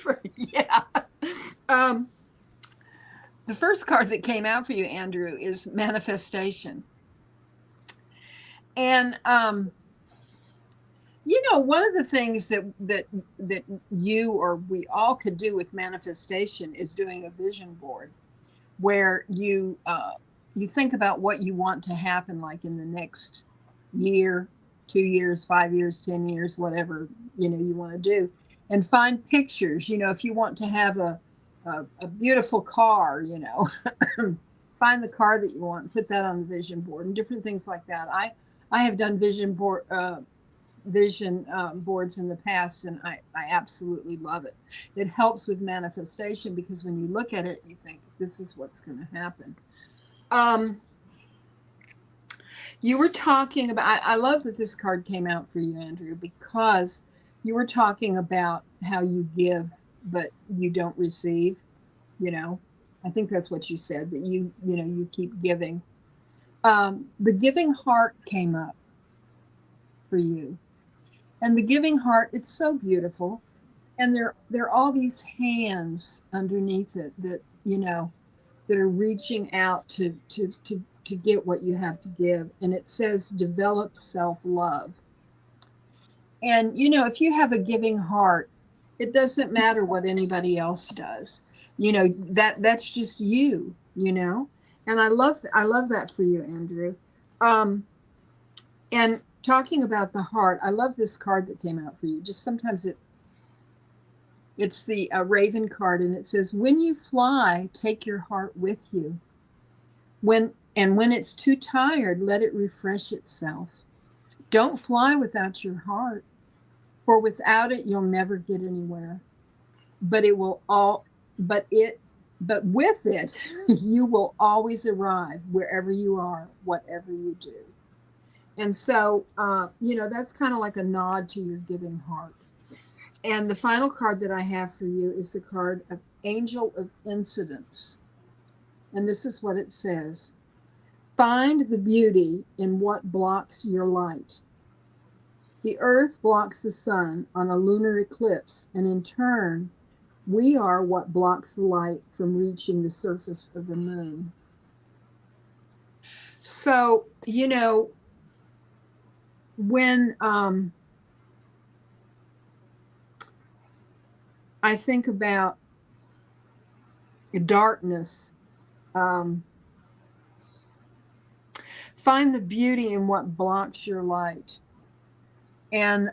first card that came out for you, Andrew, is manifestation. And one of the things that you or we all could do with manifestation is doing a vision board, where you think about what you want to happen, like in the next year, 2 years, 5 years, 10 years, whatever, you want to do, and find pictures. If you want to have a beautiful car, find the car that you want and put that on the vision board and different things like that. I have done vision boards in the past, and I absolutely love it. It helps with manifestation because when you look at it, you think, this is what's going to happen. You were talking about, I love that this card came out for you, Andrew, because you were talking about how you give, but you don't receive, I think that's what you said, that you keep giving. The giving heart came up for you. And the giving heart, it's so beautiful. And there are all these hands underneath it that, that are reaching out to get what you have to give. And it says develop self-love. And, if you have a giving heart, it doesn't matter what anybody else does. That's just you, And I love that for you, Andrew. And talking about the heart, I love this card that came out for you. Just sometimes it's the Raven card, and it says, when you fly, take your heart with you. When it's too tired, let it refresh itself. Don't fly without your heart, for without it, you'll never get anywhere. But with it, you will always arrive wherever you are, whatever you do. And so, that's kind of like a nod to your giving heart. And the final card that I have for you is the card of Angel of Incidents. And this is what it says. Find the beauty in what blocks your light. The earth blocks the sun on a lunar eclipse, and in turn, we are what blocks the light from reaching the surface of the moon. So, when I think about darkness, um, find the beauty in what blocks your light. And,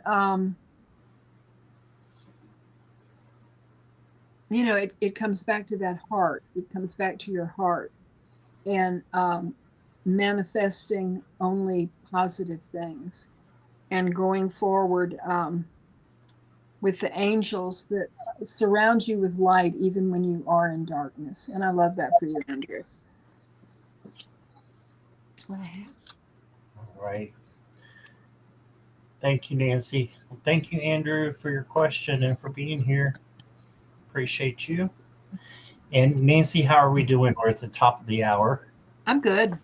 it comes back to that heart. It comes back to your heart and manifesting only positive things and going forward with the angels that surround you with light even when you are in darkness. And I love that for you, Andrew. That's what I have. All right. Thank you, Nancy. Thank you, Andrew, for your question and for being here. Appreciate you. And Nancy, how are we doing? We're at the top of the hour. I'm good.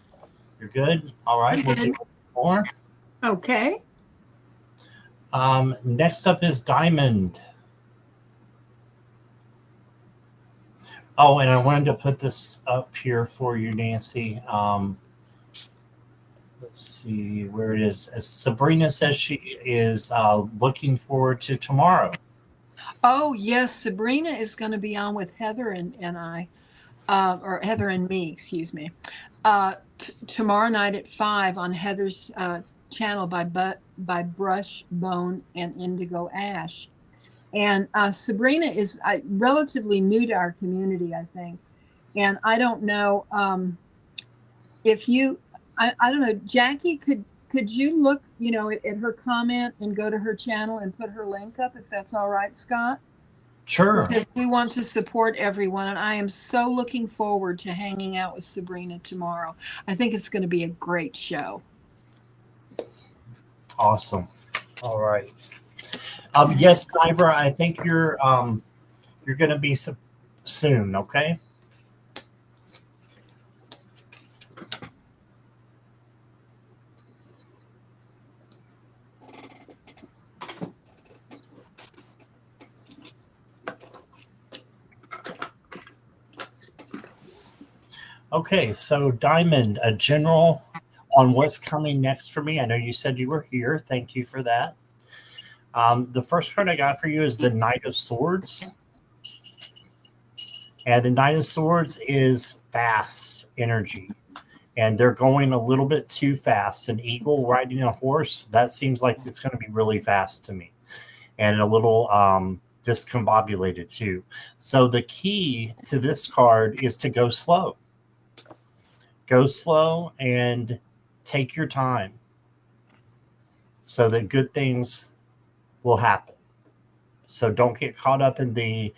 You're good? All right. We'll do more. Okay. Next up is Diamond. Oh, and I wanted to put this up here for you, Nancy. Let's see where it is. As Sabrina says she is looking forward to tomorrow. Oh, yes. Sabrina is going to be on with Heather and I, or Heather and me, excuse me, tomorrow night at 5 on Heather's channel by Brush, Bone, and Indigo Ash. And Sabrina is relatively new to our community, I think. And I don't know if you, I don't know, Jackie, could you look, at her comment and go to her channel and put her link up, if that's all right, Scott? Sure. Because we want to support everyone, and I am so looking forward to hanging out with Sabrina tomorrow. I think it's going to be a great show. Awesome. All right. Yes, Ivor, I think you're going to be soon. Okay. Okay, so Diamond, a general on what's coming next for me. I know you said you were here. Thank you for that. The first card I got for you is the Knight of Swords. And the Knight of Swords is fast energy. And they're going a little bit too fast. An eagle riding a horse, that seems like it's going to be really fast to me. And a little discombobulated too. So the key to this card is to go slow. Go slow and take your time so that good things will happen. So don't get caught up in the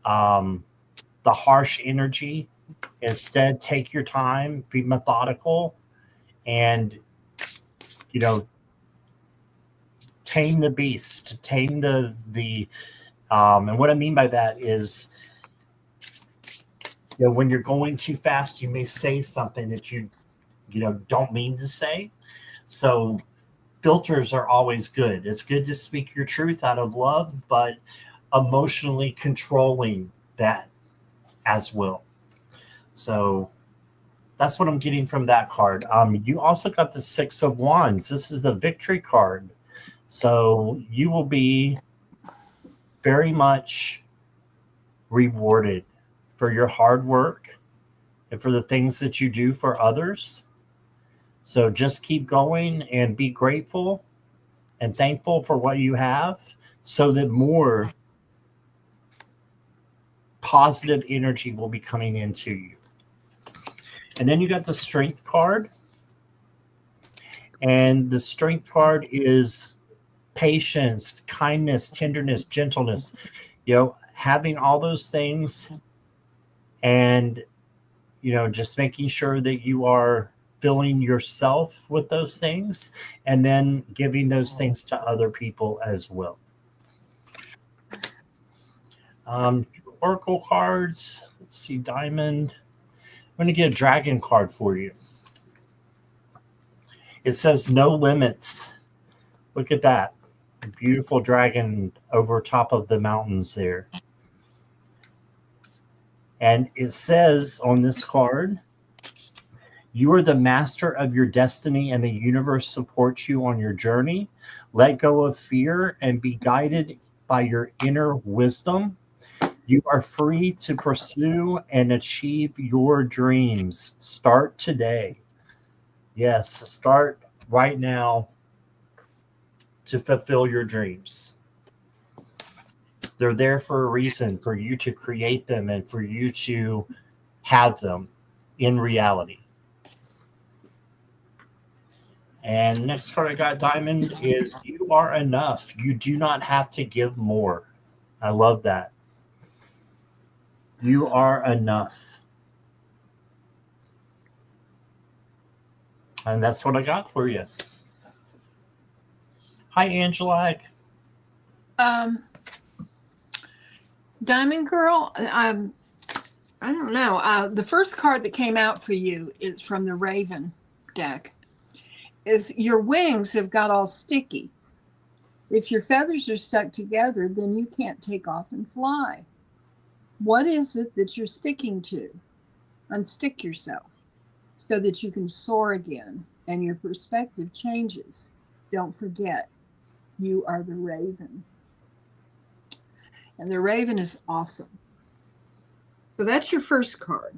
harsh energy. Instead, take your time, be methodical, and tame the beast, tame the and what I mean by that is, when you're going too fast, you may say something that you don't mean to say. So filters are always good. It's good to speak your truth out of love, but emotionally controlling that as well. So that's what I'm getting from that card. You also got the Six of Wands. This is the victory card. So you will be very much rewarded for your hard work and for the things that you do for others. So just keep going and be grateful and thankful for what you have so that more positive energy will be coming into you. And then you got the Strength card. And the Strength card is patience, kindness, tenderness, gentleness, having all those things and, just making sure that you are filling yourself with those things and then giving those things to other people as well. Oracle cards. Let's see, Diamond. I'm going to get a dragon card for you. It says no limits. Look at that. A beautiful dragon over top of the mountains there. And it says on this card, You are the master of your destiny, and the universe supports you on your journey. Let go of fear and be guided by your inner wisdom. You are free to pursue and achieve your dreams. Start today. Yes, start right now to fulfill your dreams. They're there for a reason, for you to create them and for you to have them in reality. And next card I got, Diamond, is you are enough. You do not have to give more. I love that. You are enough. And that's what I got for you. Hi, Angela. Diamond Girl, I don't know. The first card that came out for you is from the Raven deck. Is your wings have got all sticky. If your feathers are stuck together, then you can't take off and fly. What is it that you're sticking to? Unstick yourself so that you can soar again and your perspective changes. Don't forget, you are the Raven. And the Raven is awesome. So that's your first card.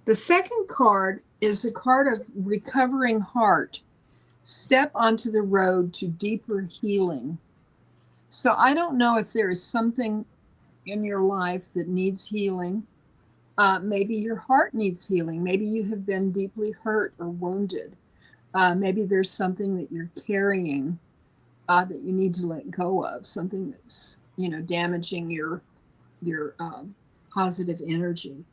The second card is the card of recovering heart. Step onto the road to deeper healing. So I don't know if there is something in your life that needs healing. Maybe your heart needs healing. Maybe you have been deeply hurt or wounded. Maybe there's something that you're carrying that you need to let go of, something that's damaging your positive energy.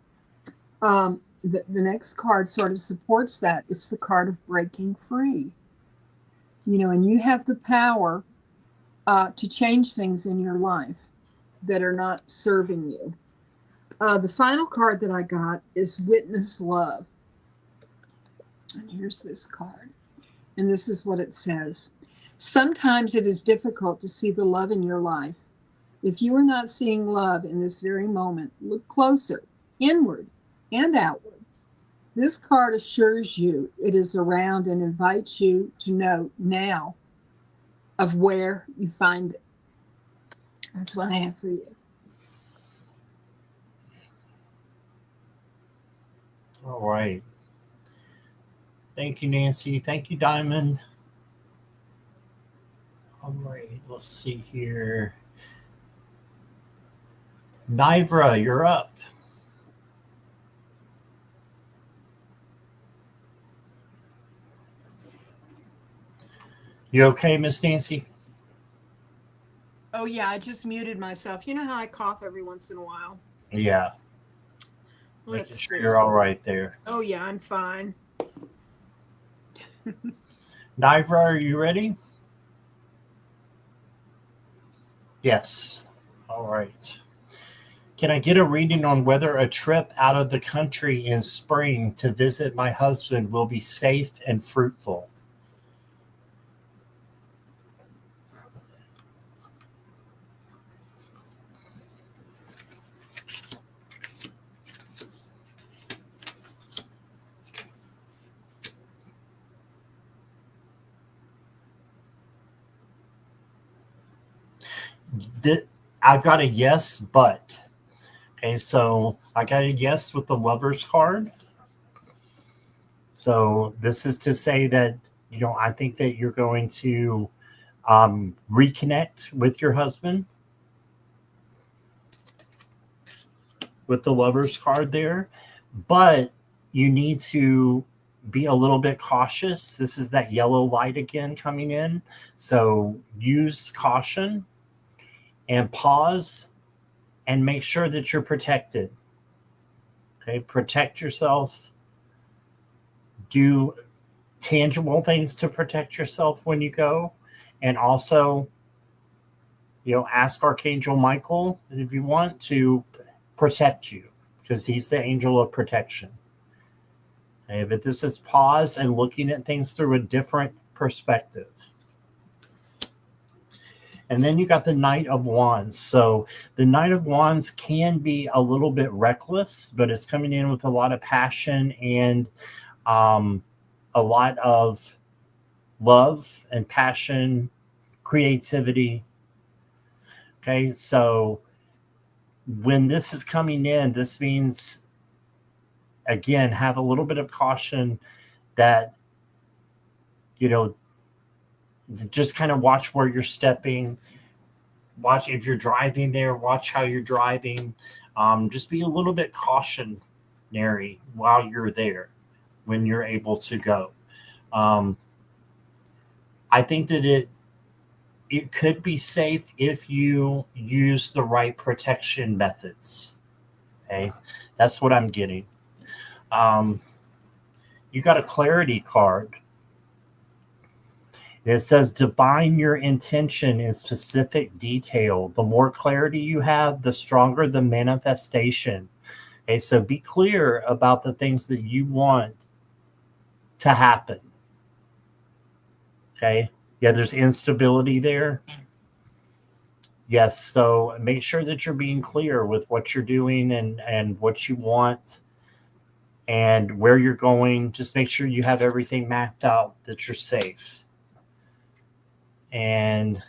The next card sort of supports that. It's the card of breaking free. And you have the power to change things in your life that are not serving you. The final card that I got is Witness Love. And here's this card. And this is what it says. Sometimes it is difficult to see the love in your life. If you are not seeing love in this very moment, look closer, inward and outward. This card assures you it is around and invites you to know now of where you find it. That's what I have for you. All right. Thank you, Nancy. Thank you, Diamond. All right. Let's see here. Nivra, you're up. You okay, Miss Nancy? Oh, yeah, I just muted myself. You know how I cough every once in a while? Yeah. Making sure you're all right there. Oh, yeah, I'm fine. Nivra, are you ready? Yes. All right. Can I get a reading on whether a trip out of the country in spring to visit my husband will be safe and fruitful? I've got a yes, but. Okay, so I got a yes with the Lover's card. So this is to say that, I think that you're going to reconnect with your husband with the Lover's card there. But you need to be a little bit cautious. This is that yellow light again coming in. So use caution and pause and make sure that you're protected. Okay, protect yourself. Do tangible things to protect yourself when you go. And also, ask Archangel Michael if you want to protect you, because he's the angel of protection. Okay, but this is pause and looking at things through a different perspective. And then you got the Knight of Wands. So the Knight of Wands can be a little bit reckless, but it's coming in with a lot of passion and a lot of love and passion, creativity. Okay, so when this is coming in, this means, again, have a little bit of caution that, you know, just kind of watch where you're stepping. Watch if you're driving there, watch how you're driving. Just be a little bit cautionary while you're there when you're able to go. I think that it could be safe if you use the right protection methods. Okay, that's what I'm getting. You got a clarity card. It says define your intention in specific detail. The more clarity you have, the stronger the manifestation. Okay, so be clear about the things that you want to happen. Okay, yeah, there's instability there. Yes, so make sure that you're being clear with what you're doing and what you want and where you're going. Just make sure you have everything mapped out, that you're safe. And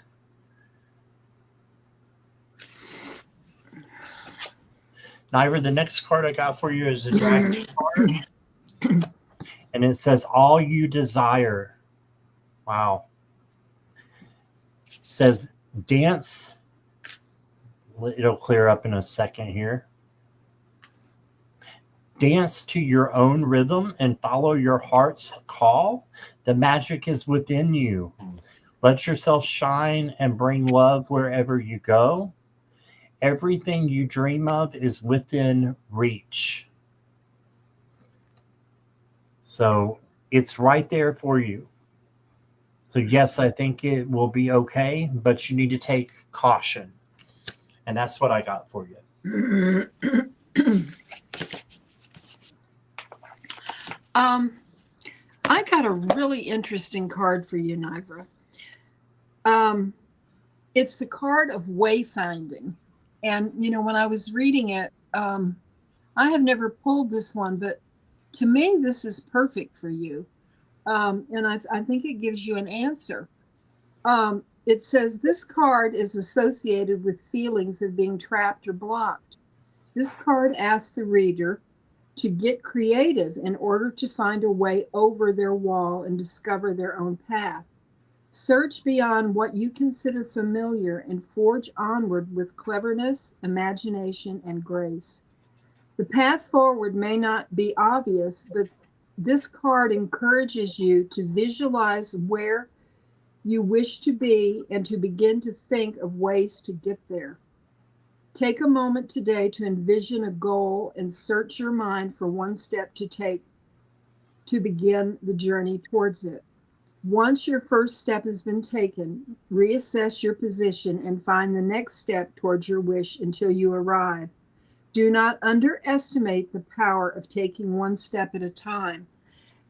Niver, the next card I got for you is a dragon card. And it says, all you desire. Wow. It says, dance. It'll clear up in a second here. Dance to your own rhythm and follow your heart's call. The magic is within you. Let yourself shine and bring love wherever you go. Everything you dream of is within reach. So it's right there for you. So yes, I think it will be okay, but you need to take caution. And that's what I got for you. I got a really interesting card for you, Nivra. It's the card of wayfinding. And, you know, when I was reading it, I have never pulled this one, but to me, this is perfect for you. And I think it gives you an answer. It says this card is associated with feelings of being trapped or blocked. This card asks the reader to get creative in order to find a way over their wall and discover their own path. Search beyond what you consider familiar and forge onward with cleverness, imagination, and grace. The path forward may not be obvious, but this card encourages you to visualize where you wish to be and to begin to think of ways to get there. Take a moment today to envision a goal and search your mind for one step to take to begin the journey towards it. Once your first step has been taken, reassess your position and find the next step towards your wish until you arrive. Do not underestimate the power of taking one step at a time.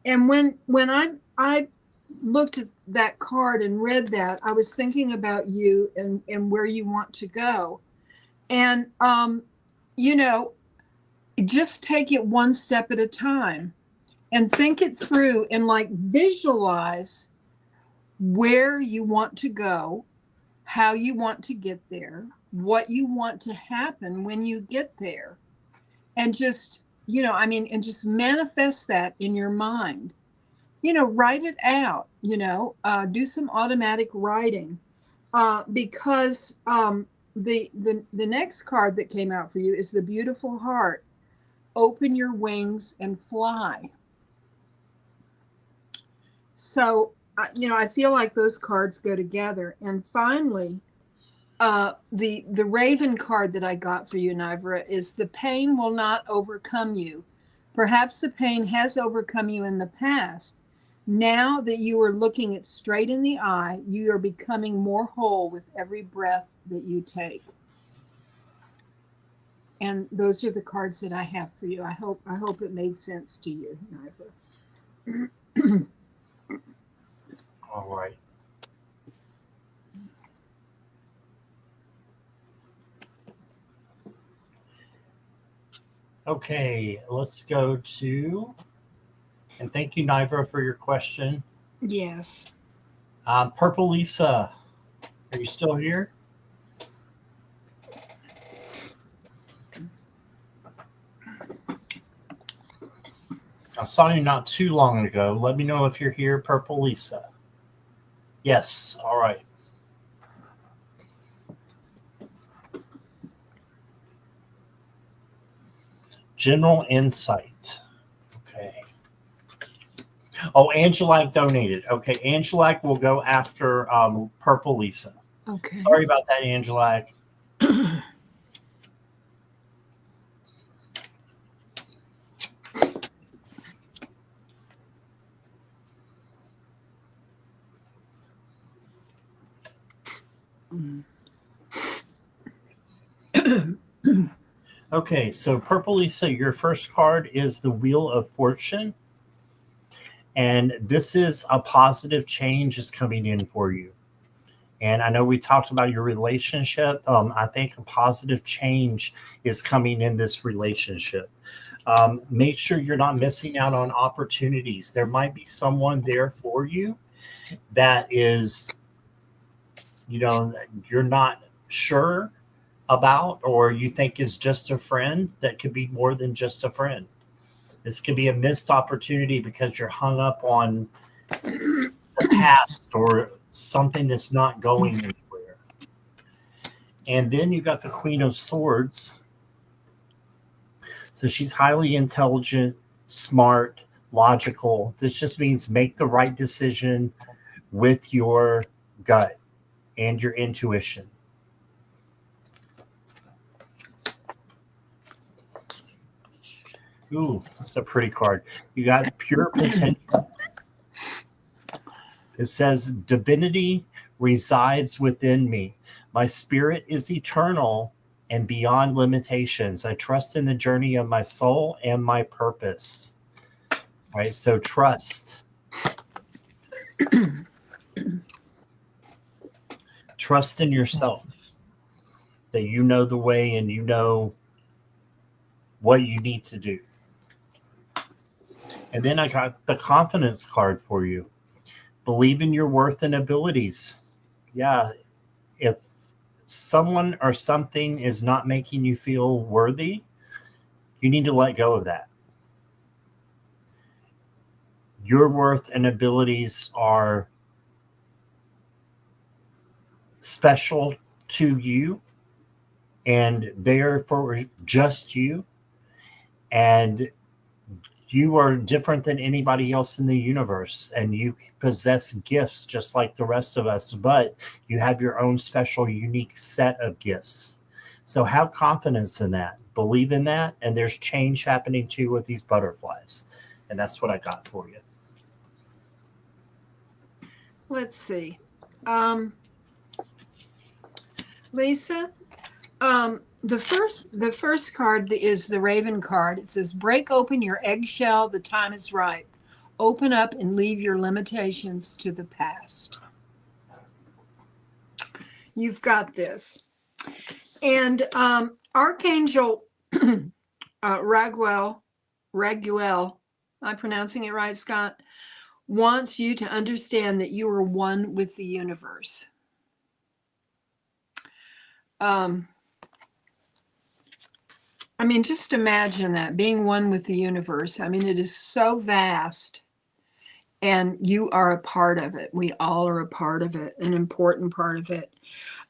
And when I looked at that card and read that, I was thinking about you and where you want to go. And you know, just take it one step at a time and think it through and like visualize where you want to go, how you want to get there, what you want to happen when you get there. And just, you know, I mean, and just manifest that in your mind. You know, write it out, you know, do some automatic writing because the next card that came out for you is the beautiful heart. Open your wings and fly. So, you know, I feel like those cards go together. And finally, the Raven card that I got for you, Nivra, is the pain will not overcome you. Perhaps the pain has overcome you in the past. Now that you are looking it straight in the eye, you are becoming more whole with every breath that you take. And those are the cards that I have for you. I hope it made sense to you, Nivra. All right. Okay, let's go to And thank you, Nivra, for your question. Yes. Purple Lisa, are you still here? I saw you not too long ago. Let me know if you're here, Purple Lisa. Yes, all right. General insight. Okay. Oh, Angelac donated. Okay, Angelac will go after Purple Lisa. Okay. Sorry about that, Angelac. Okay, so Purple Lisa, your first card is the Wheel of Fortune. And this is a positive change is coming in for you. And I know we talked about your relationship. I think a positive change is coming in this relationship. Make sure you're not missing out on opportunities. There might be someone there for you that is, you're not sure about, or you think is just a friend that could be more than just a friend. This could be a missed opportunity because you're hung up on the past or something that's not going anywhere. And then you got the Queen of Swords. So she's highly intelligent, smart, logical. This just means make the right decision with your gut and your intuition. Ooh, that's a pretty card. You got pure potential. It says, divinity resides within me. My spirit is eternal and beyond limitations. I trust in the journey of my soul and my purpose. All right, so trust. Trust in yourself, that you know the way and you know what you need to do. And then I got the confidence card for you. Believe in your worth and abilities. Yeah, if someone or something is not making you feel worthy, you need to let go of that. Your worth and abilities are special to you, and they're for just you. And you are different than anybody else in the universe, and you possess gifts just like the rest of us, but you have your own special, unique set of gifts. So have confidence in that, believe in that, and there's change happening too with these butterflies. And that's what I got for you. Let's see. Lisa, the first card is the Raven card. It says, break open your eggshell. The time is right. Open up and leave your limitations to the past. You've got this. And Archangel Raguel, am I pronouncing it right, Scott? Wants you to understand that you are one with the universe. I mean, just imagine that, being one with the universe. I mean, it is so vast, and you are a part of it. We all are a part of it, an important part of it.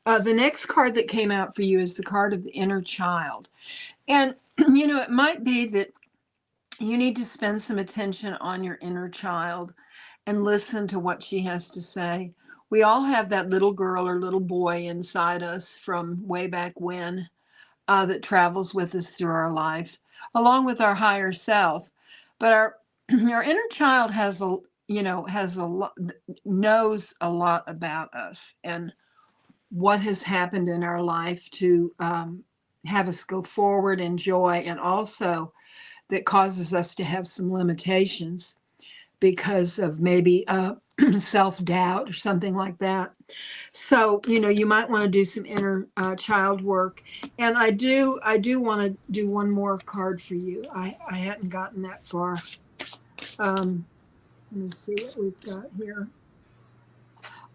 The next card that came out for you is the card of the inner child. And, it might be that you need to spend some attention on your inner child and listen to what she has to say. We all have that little girl or little boy inside us from way back when. That travels with us through our life, along with our higher self. But our inner child has a lot, knows a lot about us and what has happened in our life to have us go forward in joy, and also that causes us to have some limitations because of maybe self-doubt or something like that. So, you might want to do some inner child work. And I do want to do one more card for you. I hadn't gotten that far. Let me see what we've got here.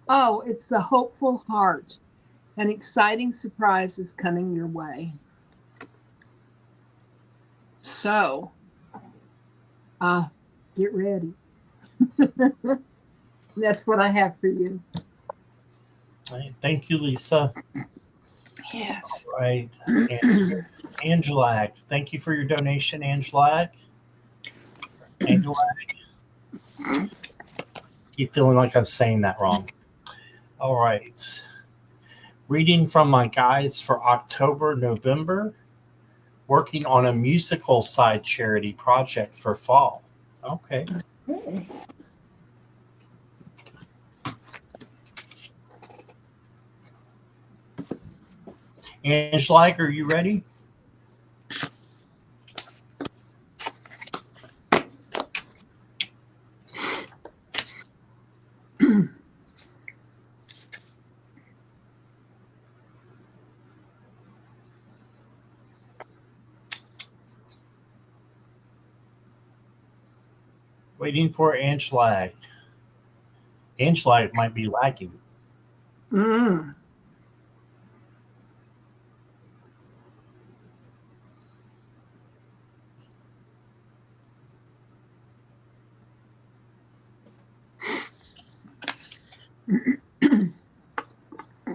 Oh, it's the hopeful heart. An exciting surprise is coming your way. So, get ready. That's what I have for you. All right. Thank you, Lisa. Yes. All right. And here's Angela. Thank you for your donation, Angela. Angela. Keep feeling like I'm saying that wrong. All right. Reading from my guides for October, November. Working on a musical side charity project for fall. Okay. Angela, are you ready? Waiting for Angela. Angela might be lagging. Mm.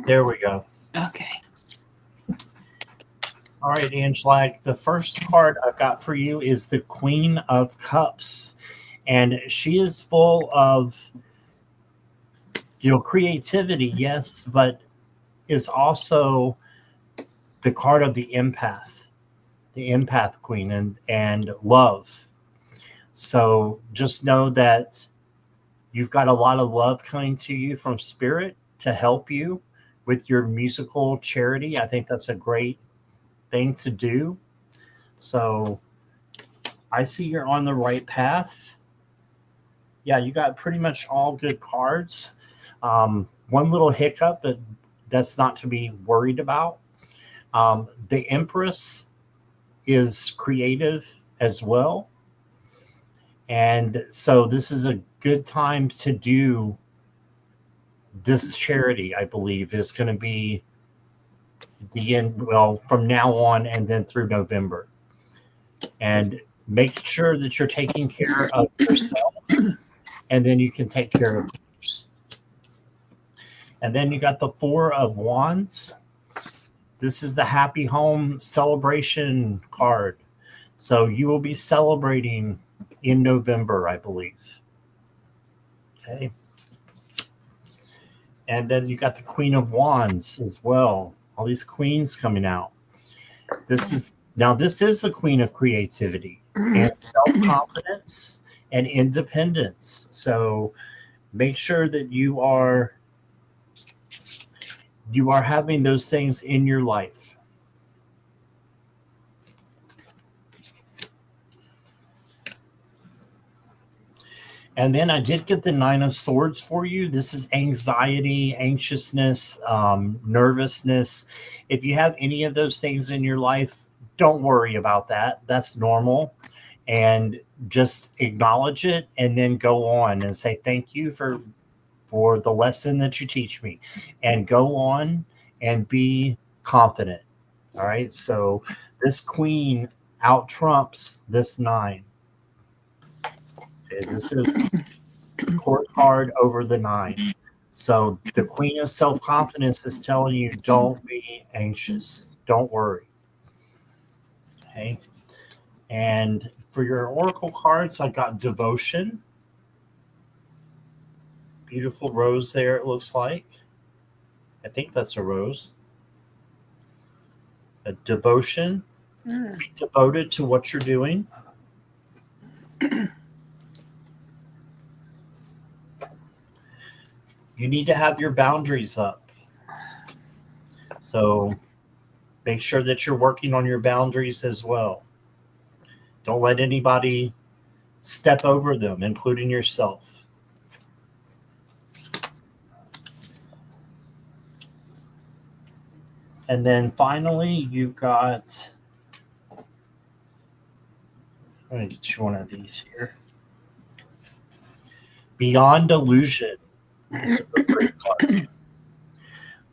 There we go. Okay. All right, Angela. The first card I've got for you is the Queen of Cups. And she is full of, creativity, yes, but is also the card of the empath queen, and love. So just know that you've got a lot of love coming to you from spirit to help you with your musical charity. I think that's a great thing to do. So I see you're on the right path. Yeah, you got pretty much all good cards. One little hiccup, but that's not to be worried about. The Empress is creative as well. And so this is a good time to do this charity. I believe is going to be the end, well, from now on and then through November. And make sure that you're taking care of yourself, and then you can take care of others. And then you got the Four of Wands. This is the happy home celebration card. So you will be celebrating in November, I believe. Okay. And then you got the Queen of Wands as well. All these queens coming out. This is the queen of creativity and self-confidence and independence. So make sure that you are having those things in your life. And then I did get the Nine of Swords for you. This is anxiety, anxiousness, nervousness. If you have any of those things in your life, don't worry about that. That's normal. And just acknowledge it and then go on and say, thank you for the lesson that you teach me. And go on and be confident. All right. So this queen out trumps this nine. Okay, this is the court card over the nine. So the queen of self-confidence is telling you, don't be anxious. Don't worry. Okay. And for your oracle cards, I got devotion. Beautiful rose there, it looks like. I think that's a rose. A devotion. Be devoted to what you're doing. You need to have your boundaries up. So make sure that you're working on your boundaries as well. Don't let anybody step over them, including yourself. And then finally, you've got, I'm going to get you one of these here. Beyond Illusion. This is a great card.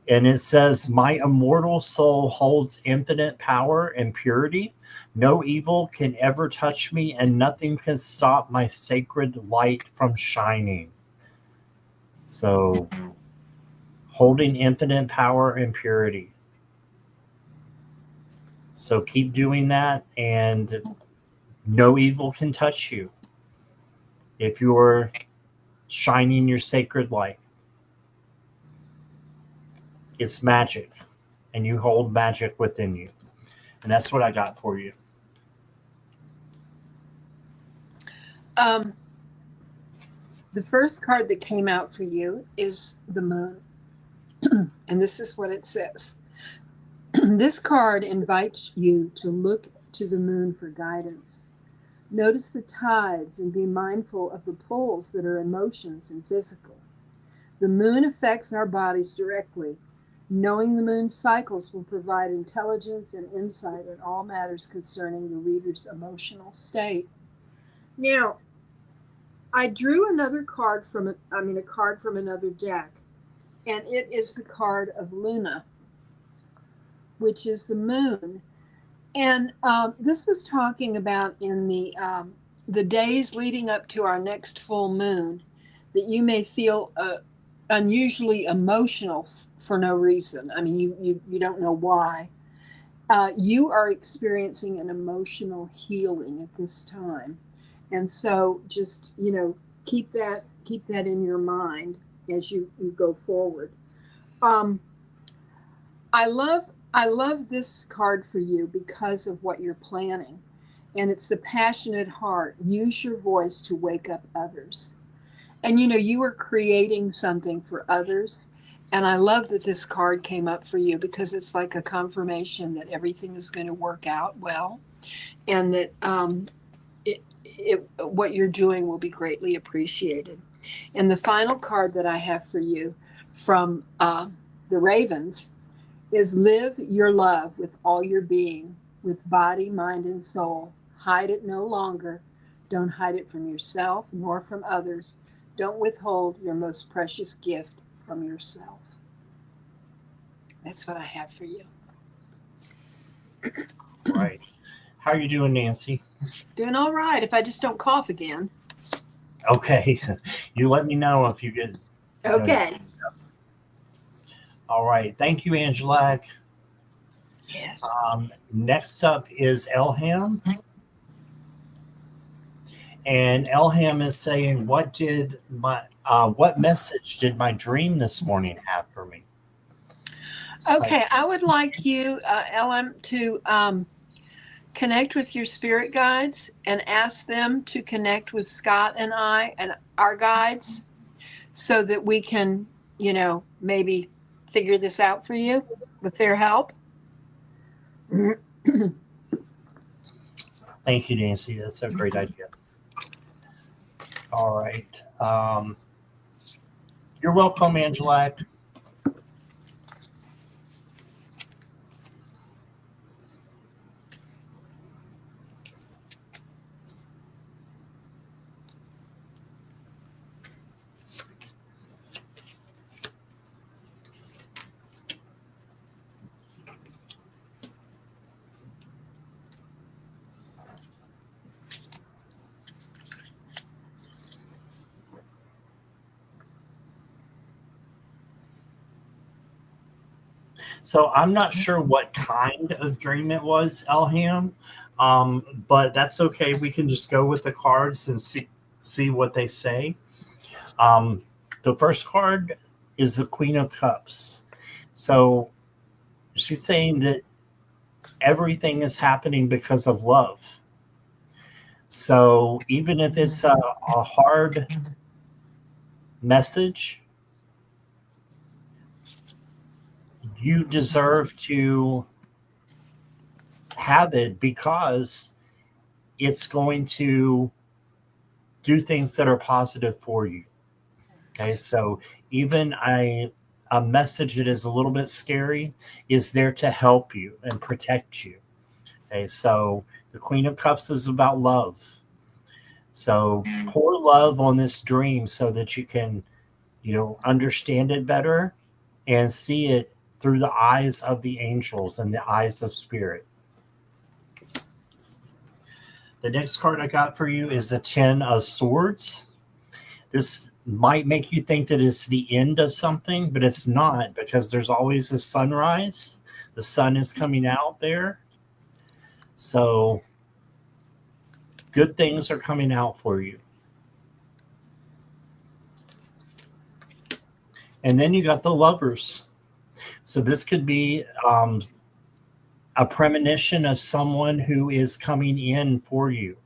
And it says, my immortal soul holds infinite power and purity. No evil can ever touch me, and nothing can stop my sacred light from shining. So, holding infinite power and purity. So keep doing that, and no evil can touch you if you're shining your sacred light. It's magic, and you hold magic within you. And that's what I got for you. The first card that came out for you is the moon. And this is what it says. This card invites you to look to the moon for guidance. Notice the tides and be mindful of the pulls that are emotions and physical. The moon affects our bodies directly. Knowing the moon's cycles will provide intelligence and insight in all matters concerning the reader's emotional state. Now, I drew another card from a card from another deck, and it is the card of Luna, which is the moon. And this is talking about in the days leading up to our next full moon, that you may feel unusually emotional for no reason. I mean, you don't know why. You are experiencing an emotional healing at this time. And so just, keep that in your mind as you go forward. I love this card for you because of what you're planning. And it's the passionate heart. Use your voice to wake up others. And you are creating something for others. And I love that this card came up for you because it's like a confirmation that everything is going to work out well, and that what you're doing will be greatly appreciated. And the final card that I have for you from the Ravens is live your love with all your being, with body, mind, and soul. Hide it no longer. Don't hide it from yourself nor from others. Don't withhold your most precious gift from yourself. That's what I have for you. Right. How are you doing, Nancy? Doing all right, if I just don't cough again. Okay. You let me know if you get... Okay. All right. Thank you, Angela. Yes. Next up is Elham. And Elham is saying, what message did my dream this morning have for me? Okay, I would like you, Elham, to connect with your spirit guides and ask them to connect with Scott and I and our guides so that we can, maybe figure this out for you with their help. Thank you, Nancy. That's a great idea. All right. You're welcome, Angela. So I'm not sure what kind of dream it was, Elham, but that's okay. We can just go with the cards and see what they say. The first card is the Queen of Cups. So she's saying that everything is happening because of love. So even if it's a hard message, you deserve to have it because it's going to do things that are positive for you. Okay, so even a message that is a little bit scary is there to help you and protect you. Okay, so the Queen of Cups is about love. So pour love on this dream so that you can, understand it better and see it through the eyes of the angels and the eyes of spirit. The next card I got for you is the 10 of Swords. This might make you think that it's the end of something, but it's not, because there's always a sunrise. The sun is coming out there. So good things are coming out for you. And then you got the Lovers. So this could be a premonition of someone who is coming in for you.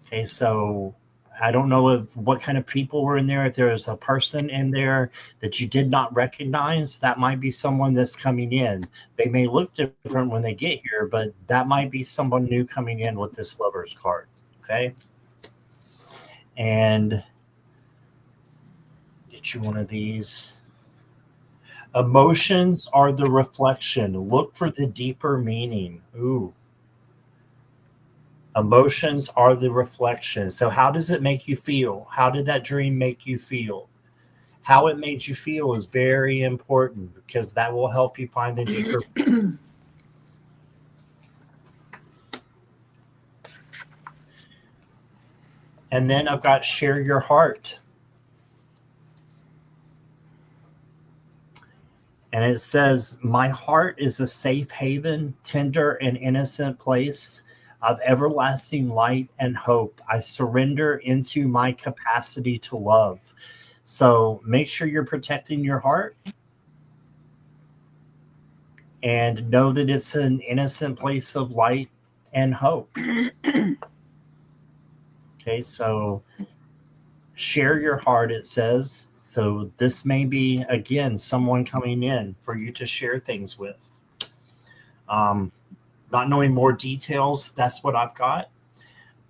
Okay, so I don't know what kind of people were in there. If there's a person in there that you did not recognize, that might be someone that's coming in. They may look different when they get here, but that might be someone new coming in with this Lovers card. Okay, and get you one of these. Emotions are the reflection. Look for the deeper meaning. Ooh. Emotions are the reflection. So how does it make you feel? How did that dream make you feel? How it made you feel is very important, because that will help you find the deeper. And then I've got share your heart. And it says, my heart is a safe haven, tender and innocent place of everlasting light and hope. I surrender into my capacity to love. So make sure you're protecting your heart and know that it's an innocent place of light and hope. Okay, so share your heart, it says. So this may be, again, someone coming in for you to share things with. Not knowing more details, that's what I've got.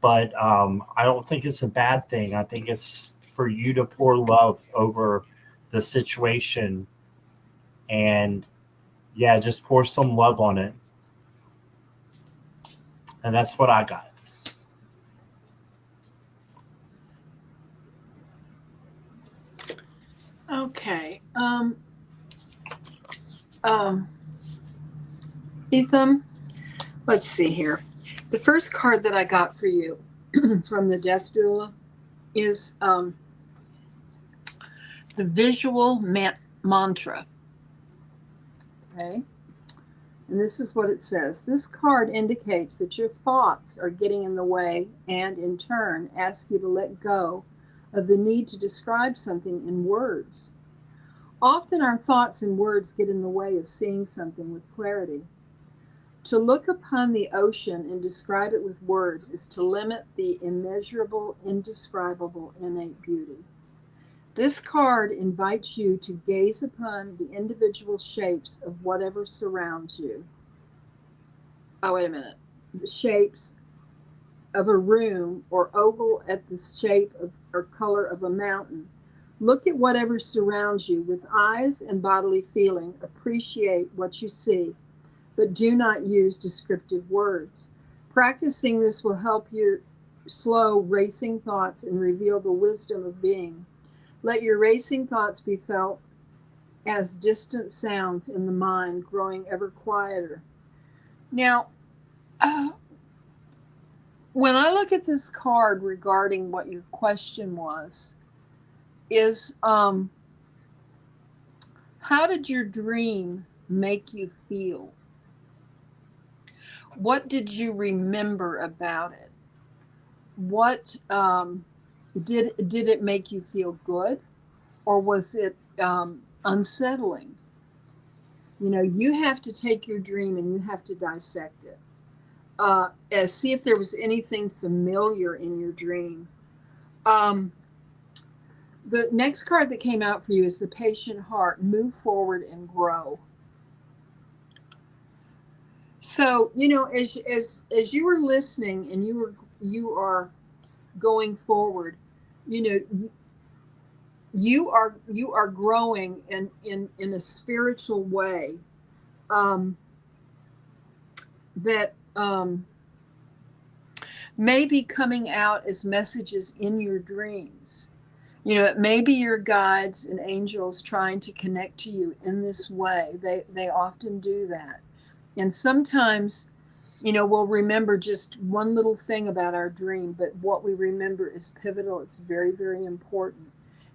But I don't think it's a bad thing. I think it's for you to pour love over the situation. And yeah, just pour some love on it. And that's what I got. Okay. Ethan, let's see here. The first card that I got for you from the Death Doula is the visual mantra. Okay. And this is what it says. This card indicates that your thoughts are getting in the way and, in turn, ask you to let go of the need to describe something in words. Often our thoughts and words get in the way of seeing something with clarity. To look upon the ocean and describe it with words is to limit the immeasurable, indescribable, innate beauty. This card invites you to gaze upon the individual shapes of whatever surrounds you. Oh, wait a minute. The shapes of a room or oval at the shape of or color of a mountain. Look at whatever surrounds you with eyes and bodily feeling. Appreciate what you see, but do not use descriptive words. Practicing this will help your slow, racing thoughts and reveal the wisdom of being. Let your racing thoughts be felt as distant sounds in the mind, growing ever quieter. Now, when I look at this card regarding what your question was, is how did your dream make you feel? What did you remember about it? What did it make you feel good, or was it unsettling? You know, you have to take your dream and you have to dissect it. See if there was anything familiar in your dream. The next card that came out for you is the patient heart. Move forward and grow. So, you know, as you were listening and you are going forward, you know, you are growing in a spiritual way that may be coming out as messages in your dreams. It may be your guides and angels trying to connect to you in this way. They often do that. And sometimes, we'll remember just one little thing about our dream, but what we remember is pivotal. It's very, very important.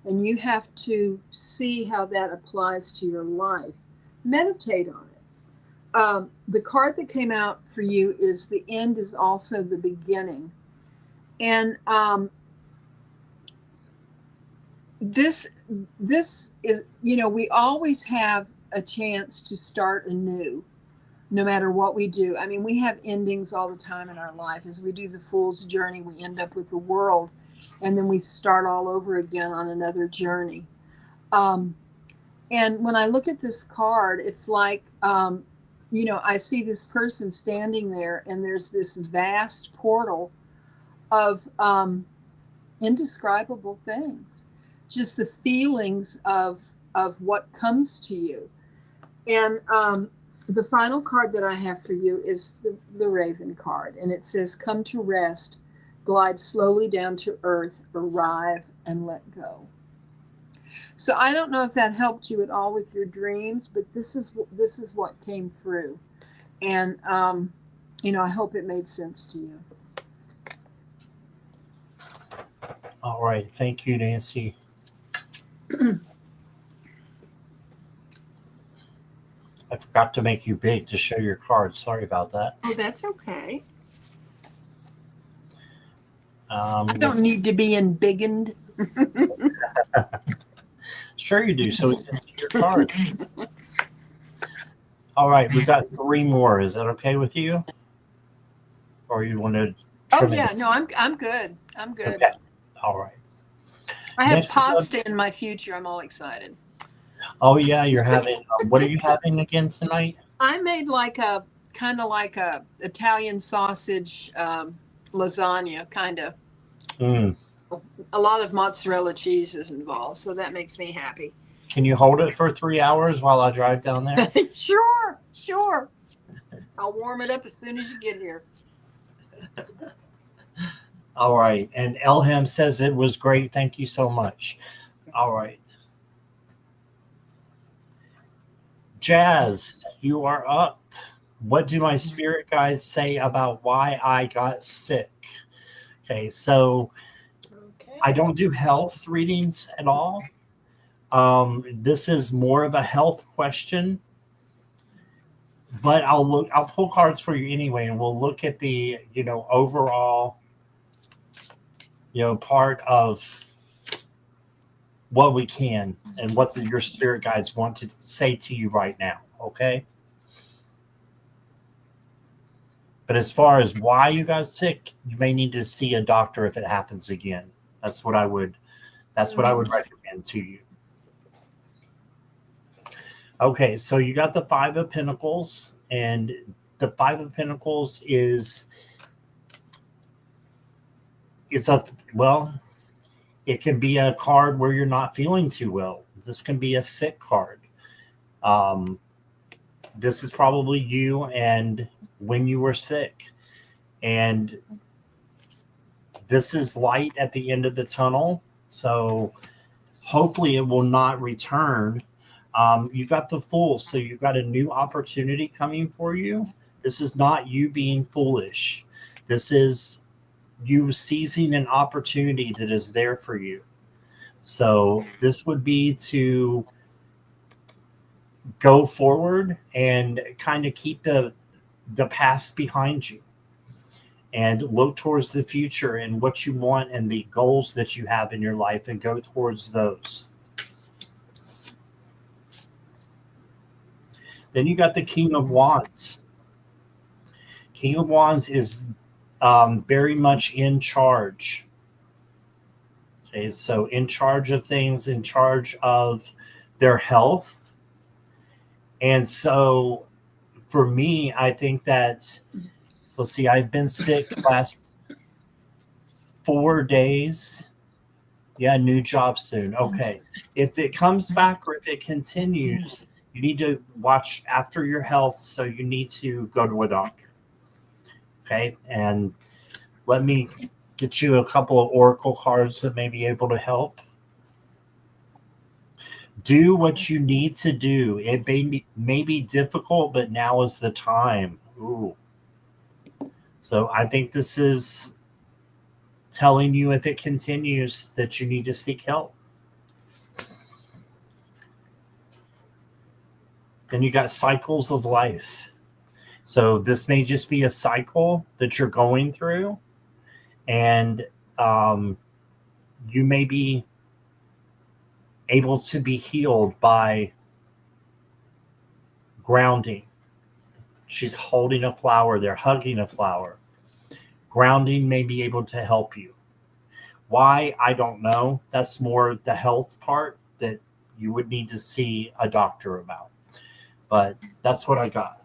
And you have to see how that applies to your life. Meditate on it. The card that came out for you is the end is also the beginning. And this is, we always have a chance to start anew, no matter what we do. I mean, we have endings all the time in our life. As we do the Fool's Journey, we end up with the world, and then we start all over again on another journey. And when I look at this card, it's like, I see this person standing there, and there's this vast portal of indescribable things, just the feelings of what comes to you. And the final card that I have for you is the Raven card, and it says, "Come to rest, glide slowly down to earth, arrive and let go." So I don't know if that helped you at all with your dreams, but this is what came through, and I hope it made sense to you. All right, thank you, Nancy. I forgot to make you big to show your cards. Sorry about that. Oh, that's okay. I don't need to be embiggened. Sure you do, so we can see your cards. All right, we've got 3 more. Is that okay with you? Or you want to trim it? No, I'm good. I'm good. Okay. All right. I have pasta in my future. I'm all excited. Oh yeah, you're having. What are you having again tonight? I made kind of like a Italian sausage lasagna, kind of. A lot of mozzarella cheese is involved, so that makes me happy. Can you hold it for 3 hours while I drive down there? Sure. I'll warm it up as soon as you get here. All right. And Elham says it was great. Thank you so much. All right. Jazz, you are up. What do my spirit guides say about why I got sick? Okay, so I don't do health readings at all. This is more of a health question, but I'll pull cards for you anyway, and we'll look at the, overall, part of what we can and what your spirit guides want to say to you right now. Okay. But as far as why you got sick, you may need to see a doctor if it happens again. That's what I would recommend to you. Okay, so you got the 5 of Pentacles, and the 5 of Pentacles it can be a card where you're not feeling too well. This can be a sick card. This is probably you and when you were sick. And this is light at the end of the tunnel. So hopefully it will not return. You got the Fool, so you've got a new opportunity coming for you. This is not you being foolish. This is you seizing an opportunity that is there for you. So this would be to go forward and kind of keep the past behind you and look towards the future and what you want and the goals that you have in your life and go towards those. Then you got the King of Wands. King of Wands is very much in charge. Okay, so in charge of things, in charge of their health. And so for me, I think that, let's see, I've been sick last 4 days. Yeah, new job soon. Okay. If it comes back or if it continues, you need to watch after your health. So you need to go to a doctor. Okay. And Let me get you a couple of oracle cards that may be able to help. Do what you need to do. It may be difficult, but now is the time. Ooh. So I think this is telling you, if it continues, that you need to seek help. Then you got cycles of life. So this may just be a cycle that you're going through, and you may be able to be healed by grounding. She's holding a flower. They're hugging a flower. Grounding may be able to help you. Why? I don't know. That's more the health part that you would need to see a doctor about. But that's what I got.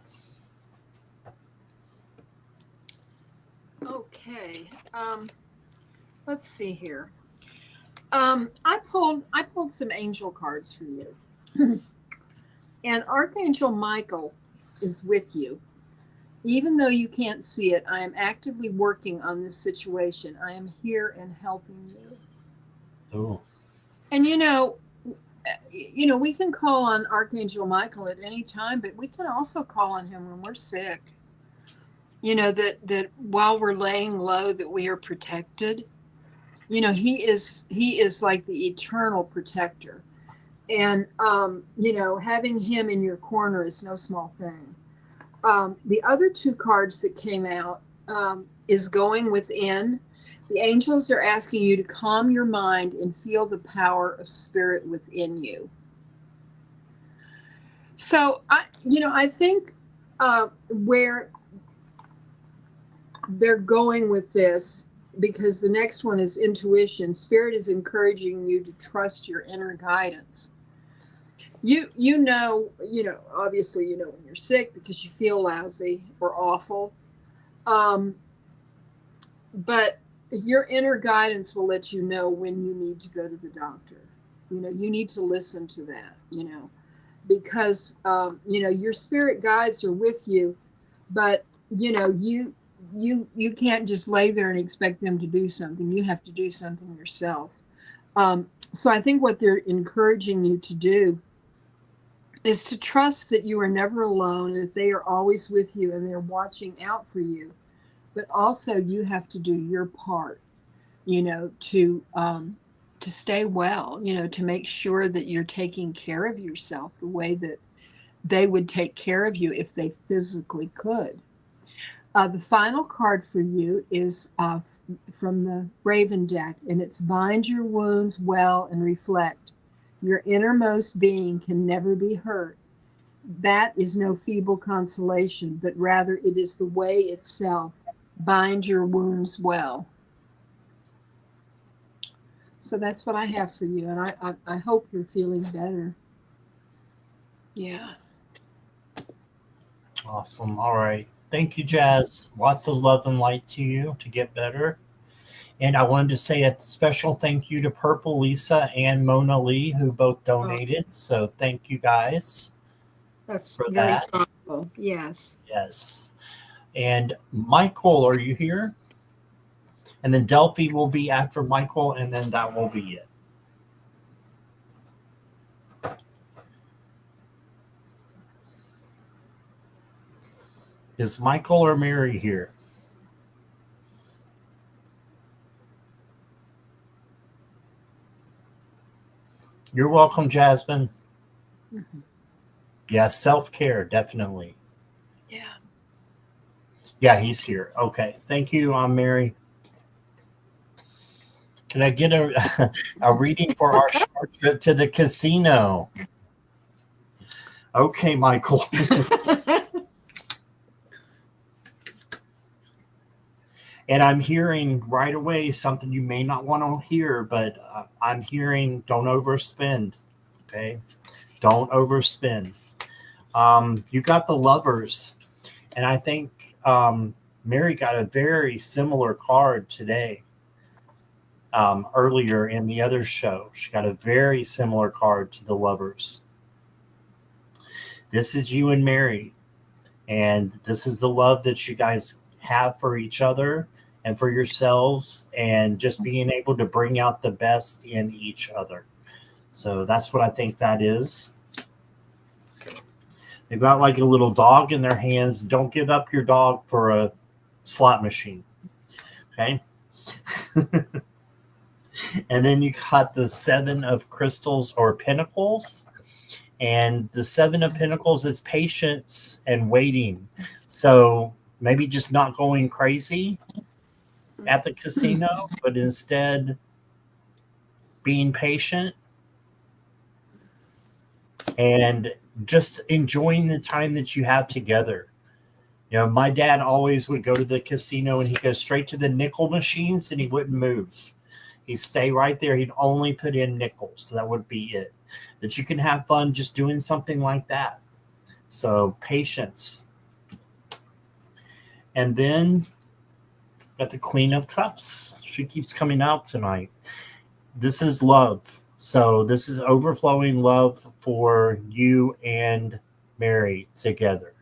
Okay. Let's see here. I pulled some angel cards for you. And Archangel Michael is with you. Even though you can't see it, I am actively working on this situation. I am here and helping you. Oh. And we can call on Archangel Michael at any time, but we can also call on him when we're sick. That while we're laying low, that we are protected. He is like the eternal protector. And, having him in your corner is no small thing. The other two cards that came out is going within. The angels are asking you to calm your mind and feel the power of spirit within you. So, I think where they're going with this, because the next one is intuition. Spirit is encouraging you to trust your inner guidance. Obviously, when you're sick because you feel lousy or awful. But your inner guidance will let you know when you need to go to the doctor. You need to listen to that, because, your spirit guides are with you, but, you can't just lay there and expect them to do something. You have to do something yourself. So I think what they're encouraging you to do is to trust that you are never alone, and that they are always with you and they're watching out for you. But also you have to do your part, to stay well, to make sure that you're taking care of yourself the way that they would take care of you if they physically could. The final card for you is from the Raven deck, and it's bind your wounds well and reflect. Your innermost being can never be hurt. That is no feeble consolation, but rather it is the way itself. Bind your wounds well. So that's what I have for you, and I hope you're feeling better. Yeah. Awesome. All right. Thank you, Jazz. Lots of love and light to you to get better. And I wanted to say a special thank you to Purple Lisa and Mona Lee, who both donated. So thank you guys. That's for very that. thoughtful. Yes. Yes. And Michael, are you here? And then Delphi will be after Michael, and then that will be it. Is Michael or Mary here? You're welcome, Jasmine. Mm-hmm. Yeah, self-care, definitely. Yeah. Yeah, he's here. Okay. Thank you, Mary. Can I get a reading for our short trip to the casino? Okay, Michael. And I'm hearing right away something you may not want to hear, but I'm hearing don't overspend. Okay? Don't overspend. You got the Lovers. And I think Mary got a very similar card today. Earlier in the other show, she got a very similar card to the Lovers. This is you and Mary. And this is the love that you guys have for each other. and for yourselves, and just being able to bring out the best in each other. So that's what I think that is. They've got like a little dog in their hands. Don't give up your dog for a slot machine. Okay. And then you got the Seven of Crystals or Pentacles. And the Seven of Pentacles is patience and waiting. So maybe just not going crazy at the casino, but instead being patient and just enjoying the time that you have together. You know, my dad always would go to the casino and he'd go straight to the nickel machines and he wouldn't move. He'd stay right there. He'd only put in nickels. So that would be it. That you can have fun just doing something like that. So patience. And then got the Queen of Cups. She keeps coming out tonight. This is love. So this is overflowing love for you and Mary together.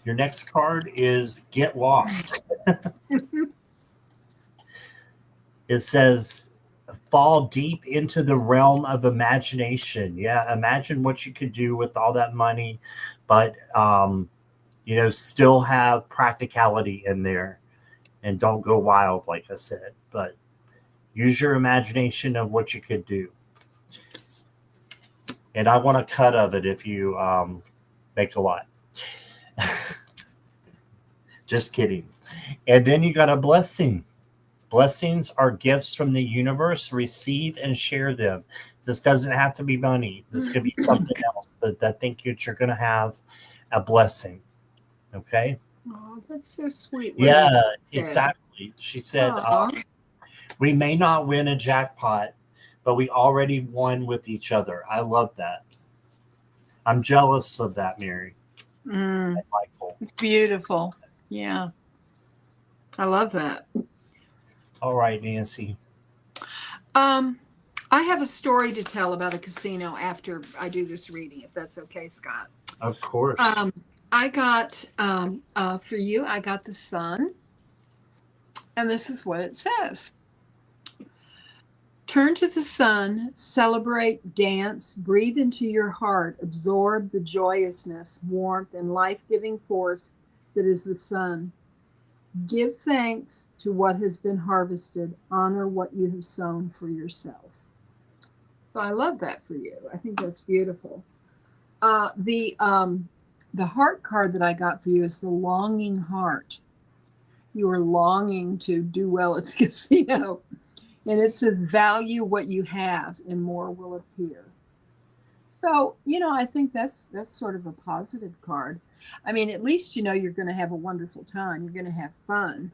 Your next card is Get Lost. It says, fall deep into the realm of imagination. Yeah, imagine what you could do with all that money, but, still have practicality in there and don't go wild, like I said. But use your imagination of what you could do. And I want a cut of it if you make a lot. Just kidding. And then you got a blessing. Blessings are gifts from the universe. Receive and share them. This doesn't have to be money. This could be something else. But I think you're going to have a blessing. Okay? Oh, that's so sweet. Yeah, exactly. She said, we may not win a jackpot, but we already won with each other. I love that. I'm jealous of that, Mary. And Michael. It's beautiful. Yeah. I love that. All right, Nancy. I have a story to tell about a casino after I do this reading, if that's okay, Scott. Of course. I got, for you, I got the sun. And this is what it says. Turn to the sun, celebrate, dance, breathe into your heart, absorb the joyousness, warmth, and life-giving force that is the sun. Give thanks to what has been harvested. Honor what you have sown for yourself. So I love that for you. I think that's beautiful. The heart card that I got for you is the longing heart. You are longing to do well at the casino. And it says, value what you have and more will appear. So, I think that's sort of a positive card. I mean, at least you're going to have a wonderful time. You're going to have fun,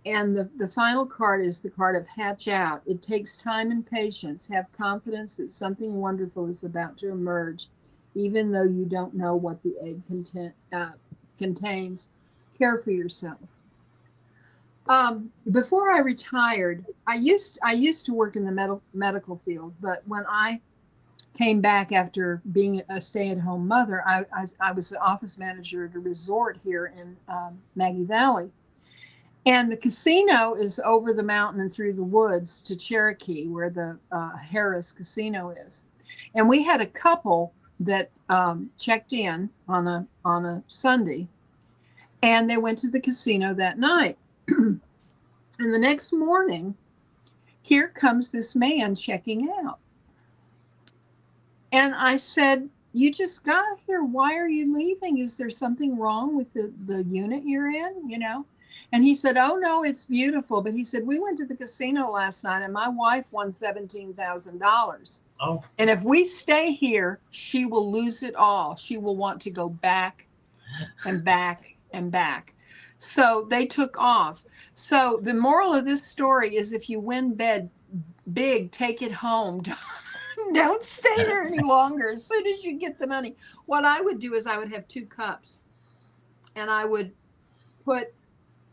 And the final card is the card of hatch out. It takes time and patience. Have confidence that something wonderful is about to emerge, even though you don't know what the egg contains. Care for yourself. Before I retired, I used to work in the medical field, but when I came back after being a stay-at-home mother, I was the office manager at a resort here in Maggie Valley. And the casino is over the mountain and through the woods to Cherokee, where the Harris Casino is. And we had a couple that checked in on a Sunday, and they went to the casino that night. And the next morning, here comes this man checking out. And I said, you just got here. Why are you leaving? Is there something wrong with the unit you're in, And he said, oh, no, it's beautiful. But he said, we went to the casino last night and my wife won $17,000. Oh. And if we stay here, she will lose it all. She will want to go back and back and back. So they took off. So the moral of this story is if you win big, take it home. Don't stay there any longer as soon as you get the money. What I would do is I would have 2 cups and I would put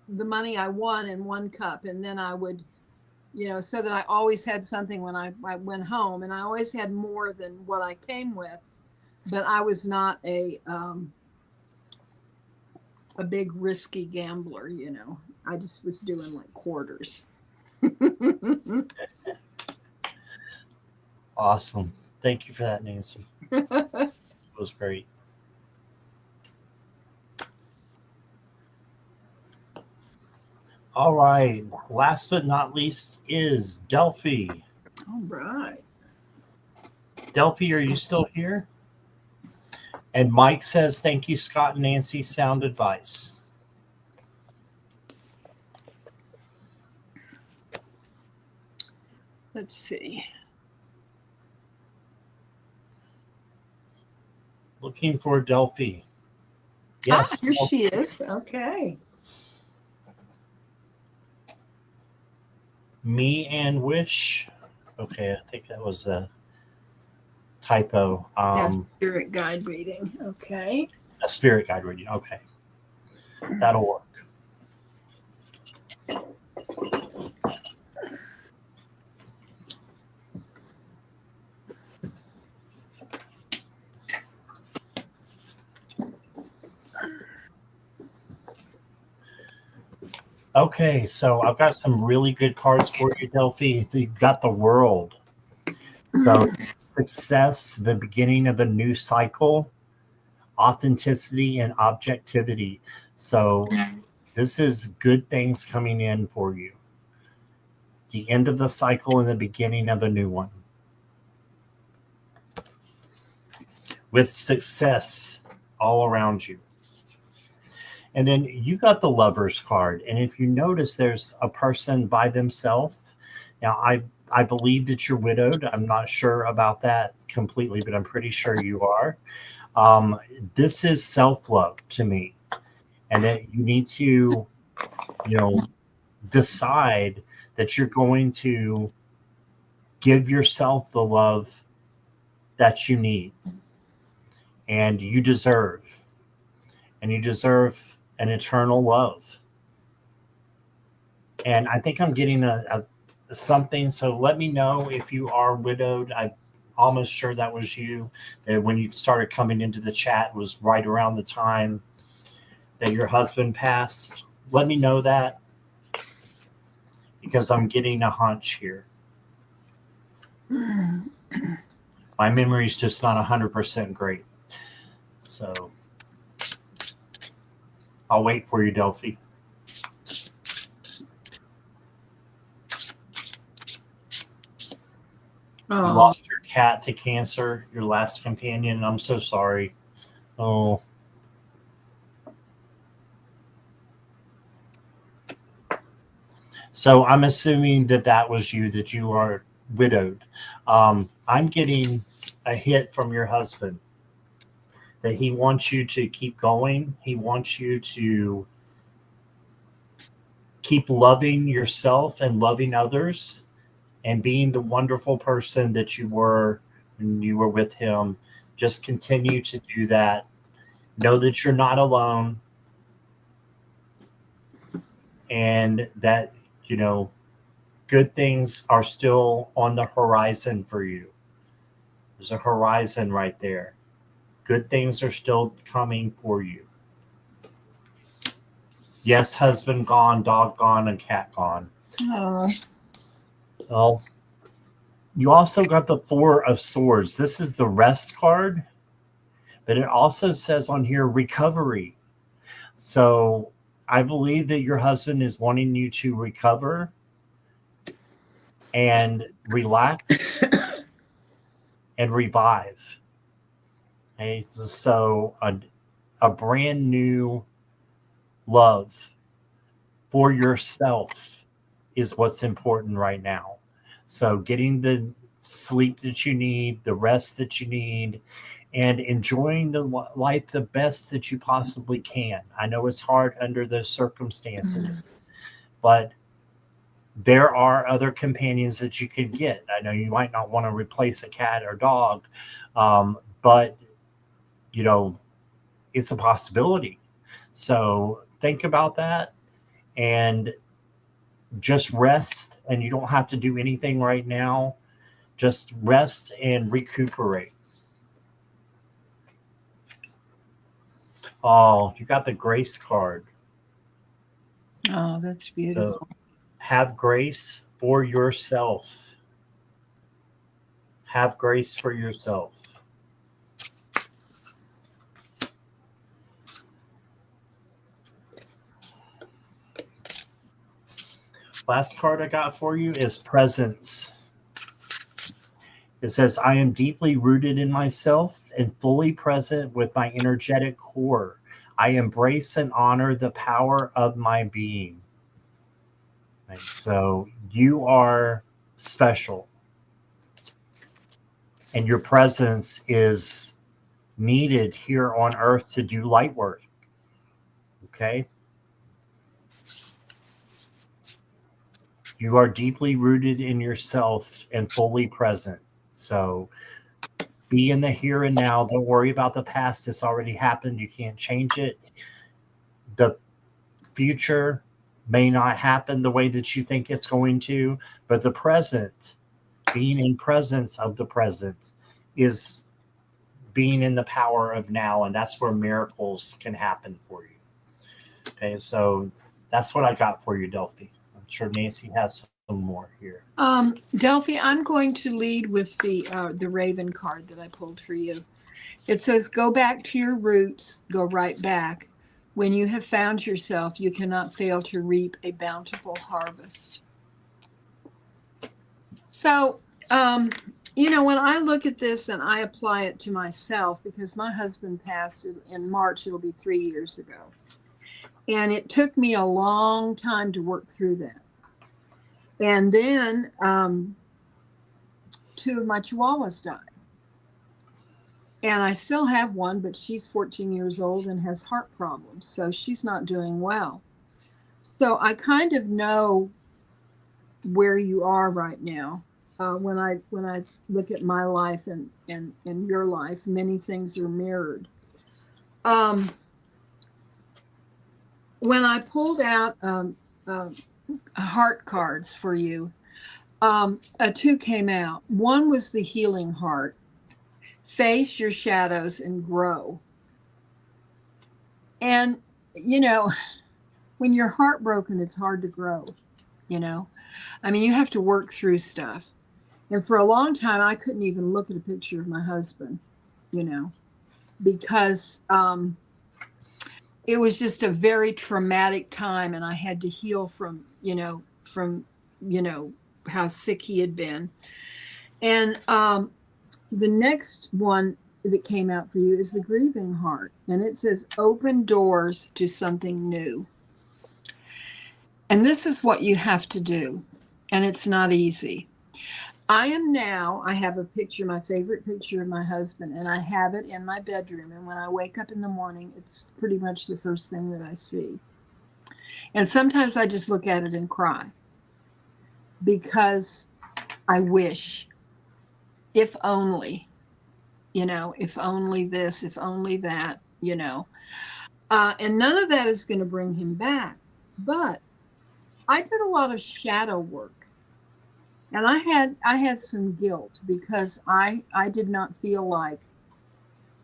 the money I won in 1 cup. And then I would, so that I always had something when I went home, and I always had more than what I came with. but I was not a big risky gambler, you know. I just was doing like quarters. Awesome. Thank you for that, Nancy. It was great. All right. Last but not least is Delphi. All right. Delphi, are you still here? And Mike says, thank you, Scott and Nancy. Sound advice. Let's see. Looking for Delphi. Ah, Yes. here she is. Okay. Me and Wish. Okay, I think that was a typo. Yeah, spirit guide reading. Okay. A spirit guide reading. Okay. That'll work. Okay, so I've got some really good cards for you, Delphi. You've got the World. So success, the beginning of a new cycle, authenticity, and objectivity. So this is good things coming in for you. The end of the cycle and the beginning of a new one. With success all around you. And then you got the Lovers card. And if you notice, there's a person by themselves. Now, I believe that you're widowed. I'm not sure about that completely, but I'm pretty sure you are. This is self-love to me. And that you need to, decide that you're going to give yourself the love that you need and you deserve. And you deserve an eternal love. And I think I'm getting a something. So let me know if you are widowed. I'm almost sure that was you. That when you started coming into the chat was right around the time that your husband passed. Let me know that because I'm getting a hunch here. My memory is just not 100% great. So I'll wait for you, Delphi. You lost your cat to cancer, your last companion. I'm so sorry. Oh. So I'm assuming that was you, that you are widowed. I'm getting a hit from your husband that he wants you to keep going. He wants you to keep loving yourself and loving others and being the wonderful person that you were when you were with him. Just continue to do that. Know that you're not alone and that, good things are still on the horizon for you. There's a horizon right there. Good things are still coming for you. Yes, husband gone, dog gone, and cat gone. Oh. Well, you also got the Four of Swords. This is the rest card, but it also says on here recovery. So I believe that your husband is wanting you to recover and relax and revive. Okay, so a brand new love for yourself is what's important right now. So getting the sleep that you need, the rest that you need, and enjoying the life the best that you possibly can. I know it's hard under those circumstances, but there are other companions that you could get. I know you might not want to replace a cat or dog, but it's a possibility. So think about that and just rest. And you don't have to do anything right now. Just rest and recuperate. Oh, you got the grace card. Oh, that's So beautiful. have grace for yourself. Have grace for yourself. Last card I got for you is presence. It says, I am deeply rooted in myself and fully present with my energetic core. I embrace and honor the power of my being. Right? So you are special, and your presence is needed here on earth to do light work. Okay? You are deeply rooted in yourself and fully present. So be in the here and now. Don't worry about the past. It's already happened. You can't change it. The future may not happen the way that you think it's going to, but the present, being in presence of the present, is being in the power of now. And that's where miracles can happen for you. Okay, so that's what I got for you, Delphi. I'm sure Nancy has some more here. Delphi, I'm going to lead with the Raven card that I pulled for you. It says, "Go back to your roots. Go right back. When you have found yourself, you cannot fail to reap a bountiful harvest." So, when I look at this and I apply it to myself, because my husband passed in March, it'll be 3 years ago, and it took me a long time to work through that. And then two of my chihuahuas died. And I still have one, but she's 14 years old and has heart problems. So she's not doing well. So I kind of know where you are right now. When I look at my life and your life, many things are mirrored. When I pulled out heart cards for you, two came out. One was the healing heart. Face your shadows and grow. And, when you're heartbroken, it's hard to grow, I mean, you have to work through stuff. And for a long time, I couldn't even look at a picture of my husband, because it was just a very traumatic time. And I had to heal from how sick he had been. And the next one that came out for you is the grieving heart. And it says, open doors to something new. And this is what you have to do. And it's not easy. I have a picture, my favorite picture of my husband, and I have it in my bedroom. And when I wake up in the morning, it's pretty much the first thing that I see. And sometimes I just look at it and cry, because I wish, if only, if only this, if only that, and none of that is going to bring him back. But I did a lot of shadow work. And I had some guilt, because I did not feel like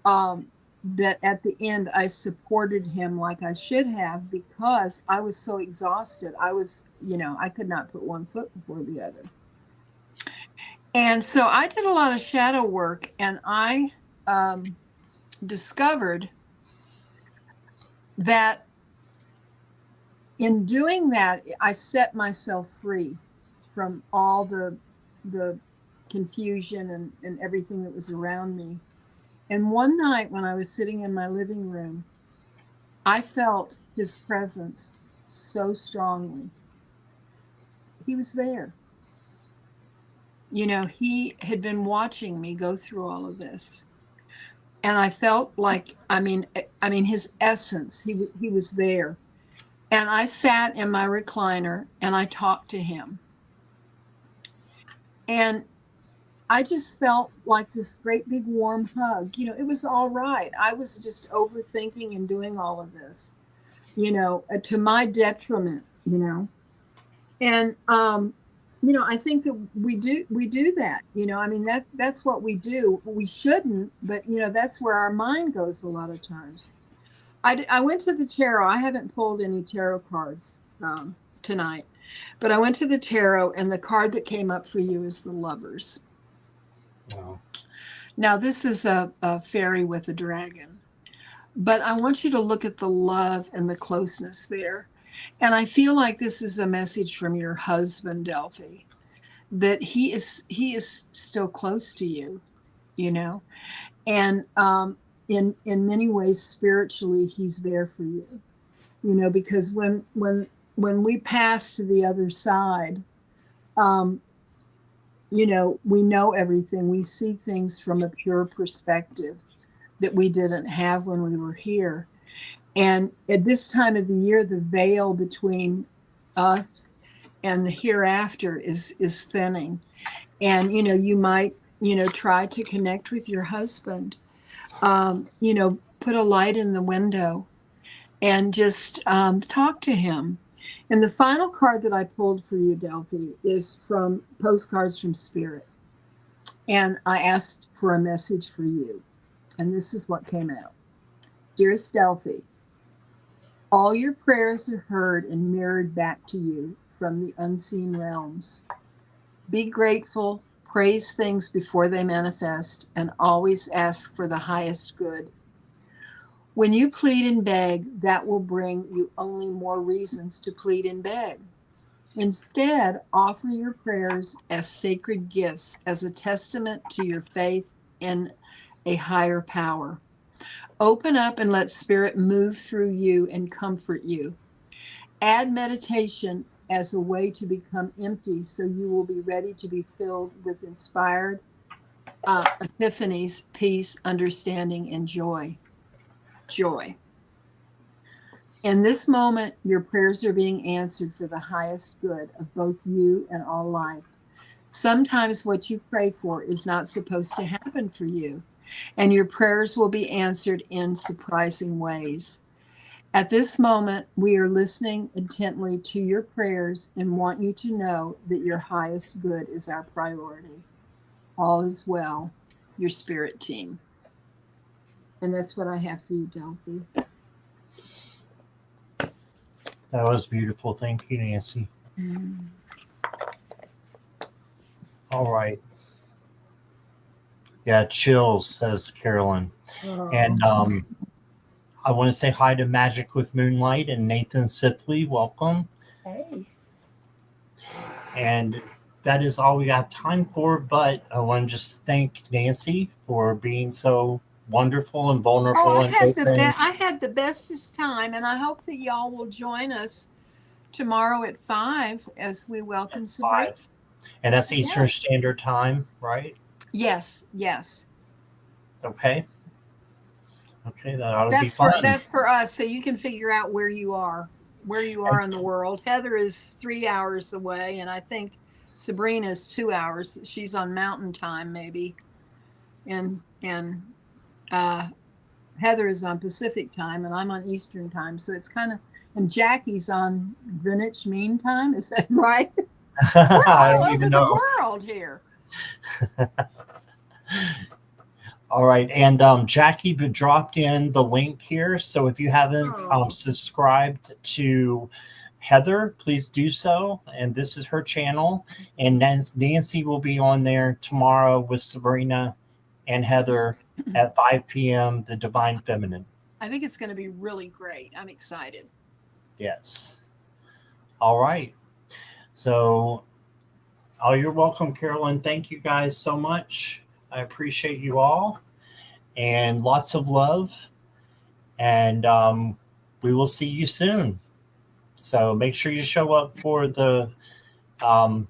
that at the end I supported him like I should have, because I was so exhausted. I was, I could not put one foot before the other. And so I did a lot of shadow work, and I discovered that in doing that, I set myself free from all the confusion and everything that was around me. And one night when I was sitting in my living room, I felt his presence so strongly. He was there. He had been watching me go through all of this. And I felt like, I mean, his essence, he was there. And I sat in my recliner and I talked to him. And I just felt like this great big warm hug. It was all right. I was just overthinking and doing all of this, to my detriment, And I think that we do that. I mean, that's what we do. We shouldn't, but that's where our mind goes a lot of times. I went to the tarot. I haven't pulled any tarot cards tonight, but I went to the tarot, and the card that came up for you is the Lovers. Oh. Now, this is a fairy with a dragon, but I want you to look at the love and the closeness there. And I feel like this is a message from your husband, Delphi, that he is still close to you, you know, and in many ways spiritually he's there for you, you know, because when we pass to the other side, you know, we know everything. We see things from a pure perspective that we didn't have when we were here. And at this time of the year, the veil between us and the hereafter is thinning. And, you know, you might, you know, try to connect with your husband, you know, put a light in the window and just talk to him. And the final card that I pulled for you, Delphi, is from Postcards from Spirit. And I asked for a message for you. And this is what came out. Dearest Delphi, all your prayers are heard and mirrored back to you from the unseen realms. Be grateful, praise things before they manifest, and always ask for the highest good. When you plead and beg, that will bring you only more reasons to plead and beg. Instead, offer your prayers as sacred gifts, as a testament to your faith in a higher power. Open up and let Spirit move through you and comfort you. Add meditation as a way to become empty so you will be ready to be filled with inspired epiphanies, peace, understanding, and joy. Joy. In this moment, your prayers are being answered for the highest good of both you and all life. Sometimes what you pray for is not supposed to happen for you, and your prayers will be answered in surprising ways. At this moment, we are listening intently to your prayers and want you to know that your highest good is our priority. All is well, your spirit team. And that's what I have for you, Delphi. That was beautiful. Thank you, Nancy. Mm. All right. Yeah, chills, says Carolyn. Oh. And I want to say hi to Magic with Moonlight and Nathan Sipley. Welcome. Hey. And that is all we got time for. But I want to just thank Nancy for being so wonderful and vulnerable. Oh, and I had the bestest time, and I hope that y'all will join us tomorrow at 5 as we welcome Sabrina. 5. And that's Eastern Standard Time, right? Yes, yes. Okay. Okay, that ought to be fun. That's for us, so you can figure out where you are in the world. Heather is 3 hours away, and I think Sabrina is 2 hours. She's on Mountain Time, maybe, and Heather is on Pacific Time, and I'm on Eastern Time. So it's kind of, and Jackie's on Greenwich Mean Time. Is that right? I don't even know. The world here. All right, and Jackie dropped in the link here, so if you haven't subscribed to Heather, please do so. And this is her channel, and Nancy will be on there tomorrow with Sabrina and Heather at 5 p.m. The Divine Feminine. I think it's going to be really great. I'm excited. Yes. All right. So, you're welcome, Carolyn. Thank you guys so much. I appreciate you all, and lots of love. And we will see you soon. So make sure you show up for the. I'm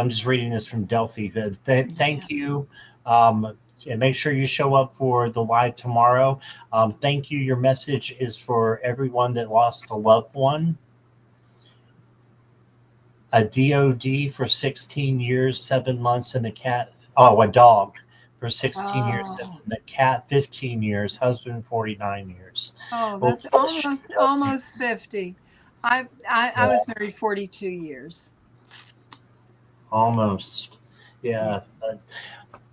just reading this from Delphi. Thank you. And make sure you show up for the live tomorrow. Thank you. Your message is for everyone that lost a loved one. A DOD for 16 years, 7 months, and a dog for 16 years, and a cat 15 years, husband 49 years. Oh, that's almost 50. I was married 42 years. Almost. Yeah.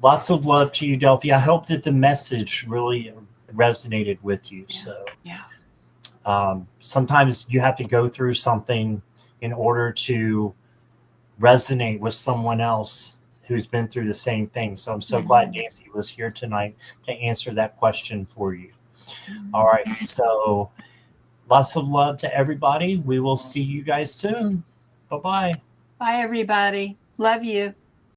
Lots of love to you, Delphi. I hope that the message really resonated with you. Yeah. So Yeah. Sometimes you have to go through something in order to resonate with someone else who's been through the same thing. So I'm so glad Nancy was here tonight to answer that question for you. All right. So lots of love to everybody. We will see you guys soon. Bye-bye. Bye, everybody. Love you.